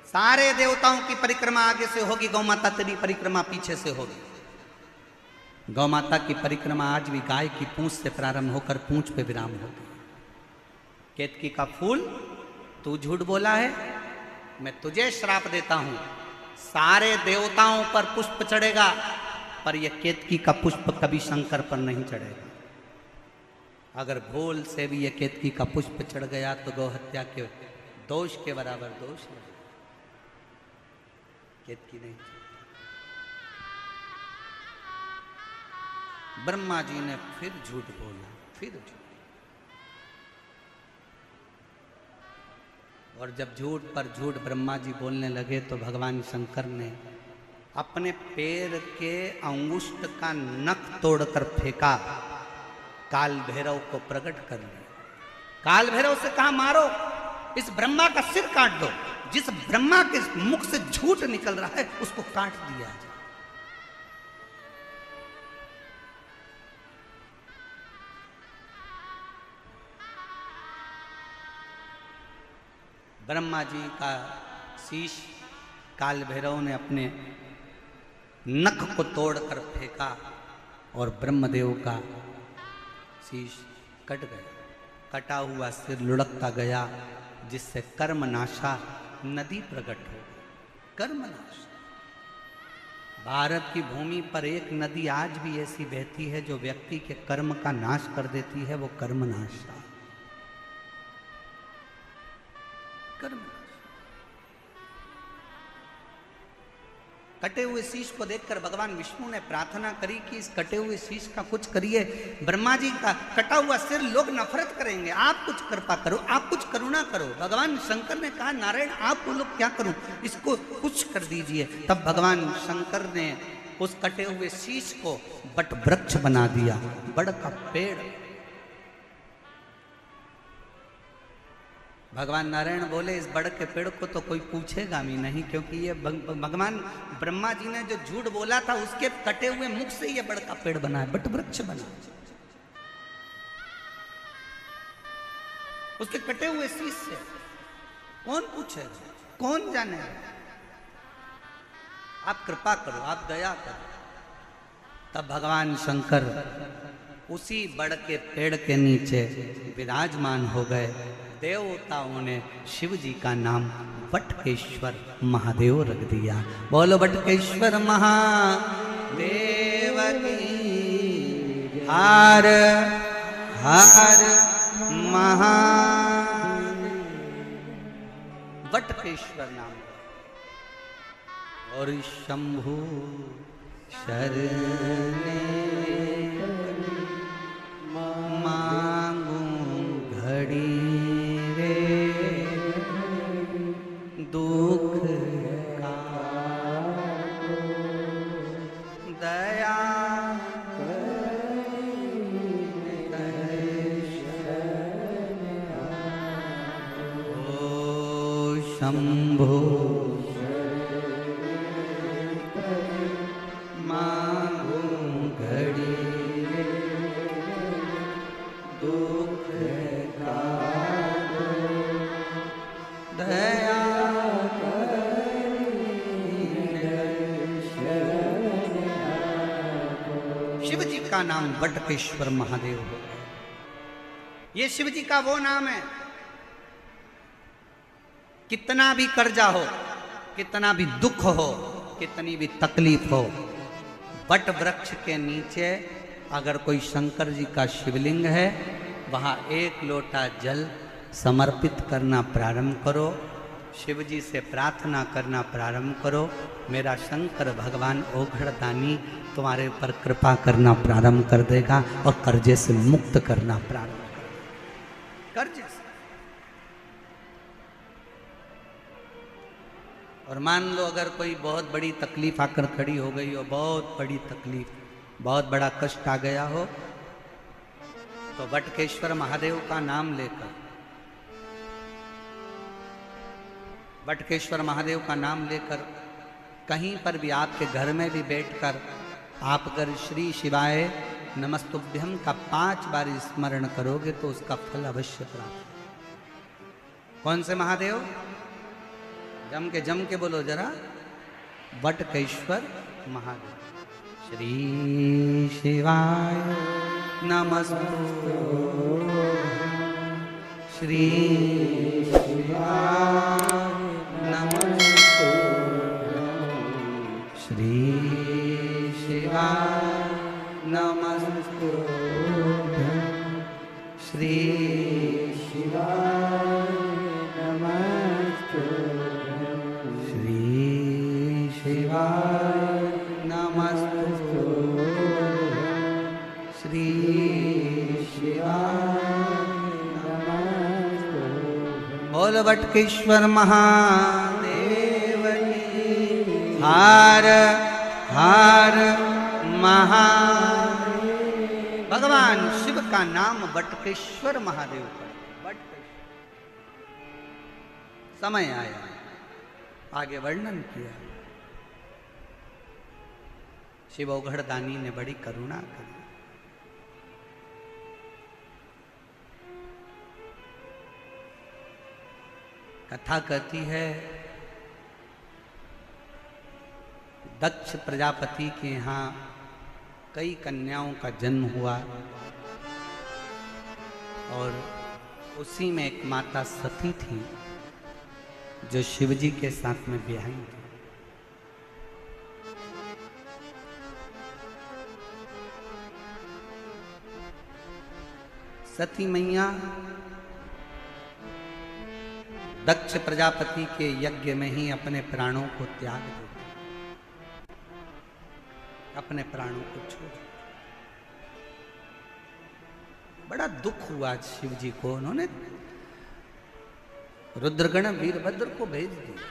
सारे देवताओं की परिक्रमा आगे से होगी, गौ माता तेरी परिक्रमा पीछे से होगी। गौ माता की परिक्रमा आज भी गाय की पूंछ से प्रारंभ होकर पूंछ पे विराम होती है। केतकी का फूल तू झूठ बोला है, मैं तुझे श्राप देता हूं, सारे देवताओं पर पुष्प चढ़ेगा पर यह केतकी का पुष्प कभी शंकर पर नहीं चढ़ेगा। अगर भूल से भी यह केतकी का पुष्प चढ़ गया तो गौ हत्या के दोष के बराबर दोष है। केतकी नहीं। ब्रह्मा जी ने फिर झूठ बोला, फिर झूठ। और जब झूठ पर झूठ ब्रह्मा जी बोलने लगे तो भगवान शंकर ने अपने पैर के अंगुष्ठ का नख तोड़कर फेंका, काल भैरव को प्रकट कर लिया। काल भैरव से कहा मारो, इस ब्रह्मा का सिर काट दो। जिस ब्रह्मा के मुख से झूठ निकल रहा है उसको काट दिया जाए। ब्रह्मा जी का शीश काल भैरव ने अपने नख को तोड़कर फेंका और ब्रह्मदेव का शीश कट गया। कटा हुआ सिर लुढ़कता गया, जिससे कर्मनाशा नदी प्रकट हो गई। कर्मनाशा। भारत की भूमि पर एक नदी आज भी ऐसी बहती है जो व्यक्ति के कर्म का नाश कर देती है, वो कर्मनाशा। कटे हुए शीश को देखकर भगवान विष्णु ने प्रार्थना करी कि इस कटे हुए शीश का कुछ करिए। ब्रह्मा जी का कटा हुआ सिर लोग नफरत करेंगे, आप कुछ कृपा करो, आप कुछ करुणा करो। भगवान शंकर ने कहा नारायण आप बोलो क्या करूं, इसको कुछ कर दीजिए। तब भगवान शंकर ने उस कटे हुए शीश को बट वृक्ष बना दिया, बड़ का पेड़। भगवान नारायण बोले इस बड़ के पेड़ को तो कोई पूछेगा भी नहीं, क्योंकि ये भगवान ब्रह्मा जी ने जो झूठ बोला था उसके कटे हुए मुख से ये बड़ का पेड़ बना है, बट वृक्ष बना। उसके कटे हुए शीश से कौन पूछेगा, कौन जाने। आप कृपा करो, आप दया करो। तब भगवान शंकर उसी बड़ के पेड़ के नीचे विराजमान हो गए। देवताओं ने शिव जी का नाम बटकेश्वर महादेव रख दिया। बोलो बटकेश्वर महादेव की। हर हर महादेव। वटकेश्वर नाम और शंभु शरणे मांगू घड़ी रे दुख का दया ओ शंभो मांगू घड़ी दुख का दया शिव जी का नाम वटकेश्वर महादेव है। ये शिव जी का वो नाम है, कितना भी कर्जा हो, कितना भी दुख हो, कितनी भी तकलीफ हो, वट वृक्ष के नीचे अगर कोई शंकर जी का शिवलिंग है, वहां एक लोटा जल समर्पित करना प्रारंभ करो, शिव जी से प्रार्थना करना प्रारंभ करो। मेरा शंकर भगवान ओघड़दानी तुम्हारे ऊपर कृपा करना प्रारंभ कर देगा और कर्जे से मुक्त करना प्रारंभ कर देगा, कर्जे से। और मान लो अगर कोई बहुत बड़ी तकलीफ आकर खड़ी हो गई हो, बहुत बड़ी तकलीफ, बहुत बड़ा कष्ट आ गया हो, तो वटकेश्वर महादेव का नाम लेकर, वटकेश्वर महादेव का नाम लेकर कहीं पर भी, आपके घर में भी बैठकर आप अगर श्री शिवाय नमस्तुभ्यम का 5 बार स्मरण करोगे तो उसका फल अवश्य प्राप्त। कौन से महादेव? जम के बोलो जरा, वटकेश्वर महादेव। श्री शिवाय नमस्तुभ्यं, श्री शिवाय नमस्तुभ्यं, श्री शिवाय नमस्तुभ्यं, श्री शिवाय शिवाय नमस्तुभ्यं, श्री शिवाय नमस्तुभ्यं। बोल वटकेश्वर महादेव की। हर हर महादेव। भगवान शिव का नाम वटकेश्वर महादेव का। समय आया, आगे वर्णन किया। शिव ओघड़दानी ने बड़ी करुणा करी। कथा कहती है, दक्ष प्रजापति के यहाँ कई कन्याओं का जन्म हुआ और उसी में एक माता सती थी जो शिवजी के साथ में ब्याही थी। सती मैया दक्ष प्रजापति के यज्ञ में ही अपने प्राणों को त्याग देती, अपने प्राणों को छोड़। बड़ा दुख हुआ शिव जी को। उन्होंने रुद्रगण वीरभद्र को भेज दिया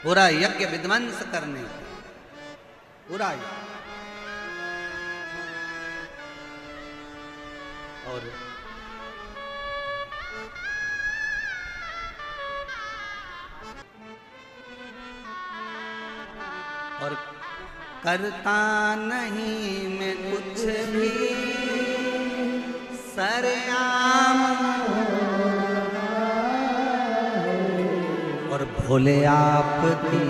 पूरा यज्ञ विध्वंस करने, पूरा यज्ञ। और करता नहीं मैं कुछ भी सरेआम, और भोले आपकी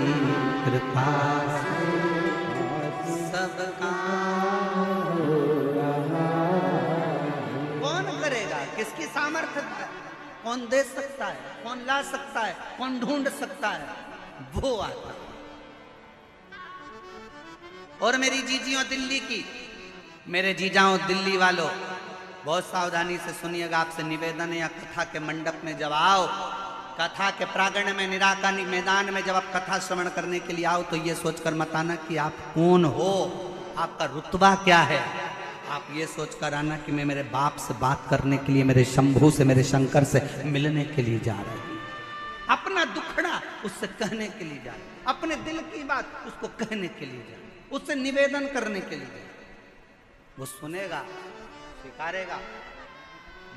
कृपा से सब काम हो रहा। कौन करेगा? किसकी सामर्थ्य है? कौन दे सकता है? कौन ला सकता है? कौन ढूंढ सकता है? वो आता है। और मेरी जीजियों दिल्ली की, मेरे जीजाओं दिल्ली वालों, बहुत सावधानी से सुनिएगा, आपसे निवेदन है। या कथा के मंडप में जब आओ, कथा के प्रांगण में, निराकरण मैदान में जब आप कथा श्रवण करने के लिए आओ, तो ये सोचकर मत आना कि आप कौन हो, आपका रुतबा क्या है। आप ये सोचकर आना कि मैं मेरे बाप से बात करने के लिए, मेरे शंभू से, मेरे शंकर से मिलने के लिए जा रहा हूं। अपना दुखड़ा उससे कहने के लिए जा रहा हूं, अपने दिल की बात उसको कहने के लिए जा रहा हूं, उससे निवेदन करने के लिए जा रहा हूं। वो सुनेगा, स्वीकारेगा,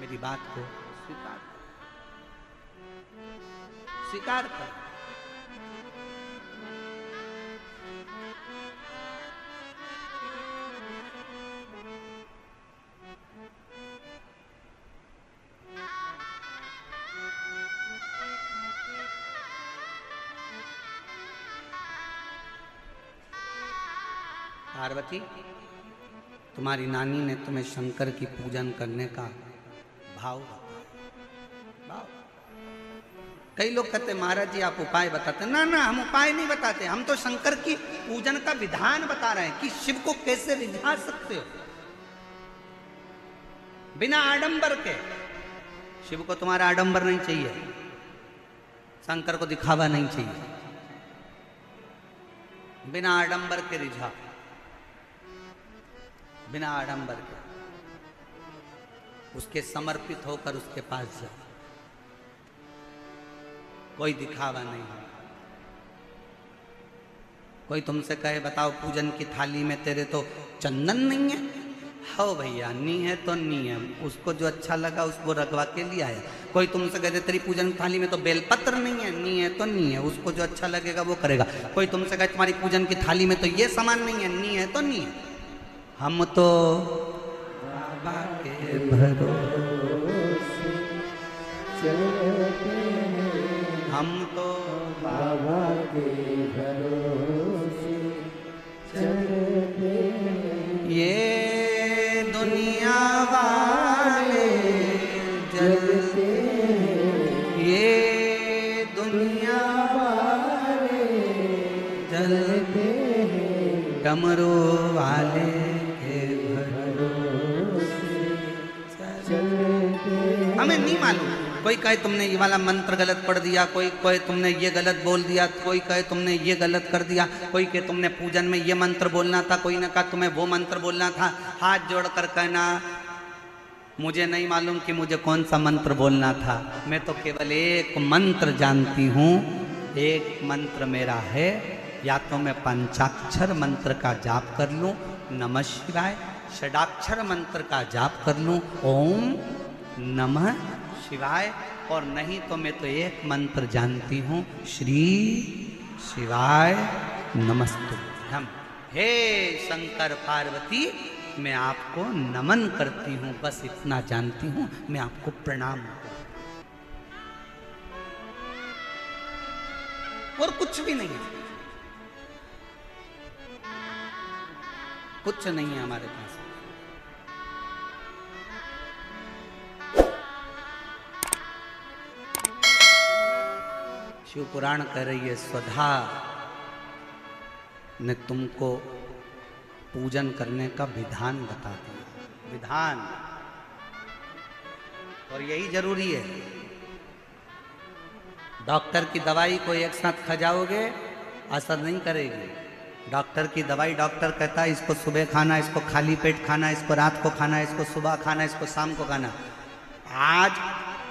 मेरी बात को स्वीकार कर। पार्वती, तुम्हारी नानी ने तुम्हें शंकर की पूजन करने का भाव बताया। कई लोग कहते महाराज जी आप उपाय बताते। ना ना, हम उपाय नहीं बताते, हम तो शंकर की पूजन का विधान बता रहे हैं कि शिव को कैसे रिझा सकते हो बिना आडंबर के। शिव को तुम्हारा आडंबर नहीं चाहिए, शंकर को दिखावा नहीं चाहिए, बिना आडंबर के रिझा, बिना आडंबर के उसके समर्पित होकर उसके पास जाओ। कोई दिखावा नहीं है। कोई तुमसे कहे बताओ पूजन की थाली में तेरे तो चंदन नहीं है, हो भैया नी है तो नी है, उसको जो अच्छा लगा उसको रखवा के लिया है। कोई तुमसे कहते तेरी पूजन की थाली में तो बेलपत्र नहीं है, नी है तो नी है, उसको जो अच्छा लगेगा वो करेगा। कोई तुमसे कहे तुम्हारी पूजन की थाली में तो ये सामान नहीं है, नी है तो नी है। हम तो बाबा के भरोसे चलते हैं, हम तो बाबा के भरोसे चलते हैं। ये दुनिया वाले जलते हैं, ये दुनिया वाले जलते हैं, डमरू वाले के भरोसे चलते हैं। हमें नहीं मालूम। कोई कहे तुमने ये वाला मंत्र गलत पढ़ दिया, कोई कहे तुमने ये गलत बोल दिया, कोई कहे तुमने ये गलत कर दिया, कोई कहे तुमने पूजन में ये मंत्र बोलना था, कोई ने कहा तुम्हें वो मंत्र बोलना था। हाथ जोड़कर कहना मुझे नहीं मालूम कि मुझे कौन सा मंत्र बोलना था, मैं तो केवल एक मंत्र जानती हूँ। एक मंत्र मेरा है, या तो मैं पंचाक्षर मंत्र का जाप कर लूँ नमः शिवाय, षडाक्षर मंत्र का जाप कर लूँ ओम नमः शिवाय, और नहीं तो मैं तो एक मंत्र जानती हूँ श्री शिवाय नमस्तुभ्यम। हे शंकर पार्वती, मैं आपको नमन करती हूँ, बस इतना जानती हूँ, मैं आपको प्रणाम करती हूँ और कुछ भी नहीं है, कुछ नहीं है हमारे पास। शिव पुराण कह रही है स्वधा ने तुमको पूजन करने का विधान बता दिया, विधान। और यही जरूरी है। डॉक्टर की दवाई को एक साथ खा जाओगे असर नहीं करेगी। डॉक्टर की दवाई, डॉक्टर कहता है इसको सुबह खाना, इसको खाली पेट खाना, इसको रात को खाना, इसको सुबह खाना, इसको शाम को खाना। आज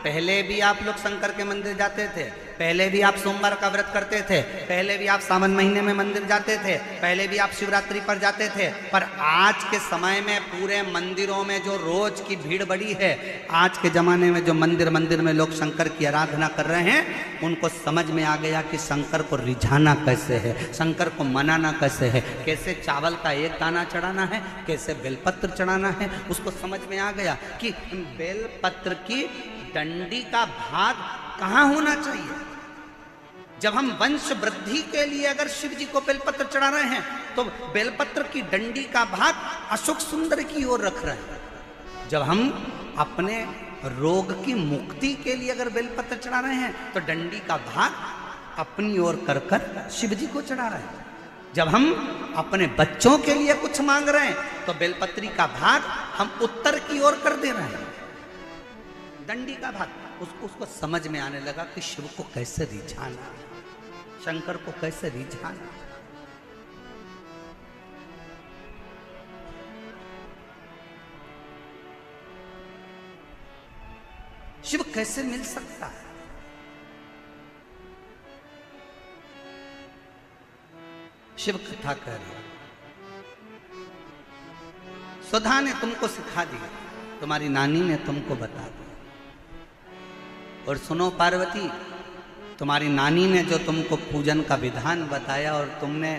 पहले भी आप लोग शंकर के मंदिर जाते थे, पहले भी आप सोमवार का व्रत करते थे, पहले भी आप सावन महीने में मंदिर जाते थे, पहले भी आप शिवरात्रि पर जाते थे, पर आज के समय में पूरे मंदिरों में जो रोज की भीड़ बढ़ी है, आज के ज़माने में जो मंदिर में लोग शंकर की आराधना कर रहे हैं, उनको समझ में आ गया कि शंकर को रिझाना कैसे है, शंकर को मनाना कैसे है, कैसे चावल का एक दाना चढ़ाना है, कैसे बेलपत्र चढ़ाना है। उसको समझ में आ गया कि बेलपत्र की डंडी का भाग कहाँ होना चाहिए। जब हम वंश वृद्धि के लिए अगर शिव जी को बेलपत्र चढ़ा रहे हैं, तो बेलपत्र की डंडी का भाग अशोक सुंदर की ओर रख रहे हैं। जब हम अपने रोग की मुक्ति के लिए अगर बेलपत्र चढ़ा रहे हैं, तो डंडी का भाग अपनी ओर कर शिव जी को चढ़ा रहे हैं। जब हम अपने बच्चों के लिए कुछ मांग रहे हैं तो बेलपत्री का भाग हम उत्तर की ओर कर दे रहे हैं। दंडी का भाग उसको समझ में आने लगा कि शिव को कैसे रिझाना, शंकर को कैसे रिझाना। शिव कैसे मिल सकता है? शिव कथा कह रही, सुधा ने तुमको सिखा दिया, तुम्हारी नानी ने तुमको बता दिया। और सुनो पार्वती, तुम्हारी नानी ने जो तुमको पूजन का विधान बताया और तुमने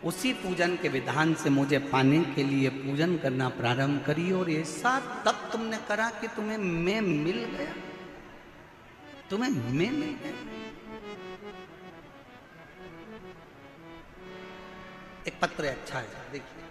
उसी पूजन के विधान से मुझे पाने के लिए पूजन करना प्रारंभ करी, और ऐसा तब तुमने करा कि तुम्हें मैं मिल गया, तुम्हें मैं मिल गया। एक पत्र अच्छा है, देखिए।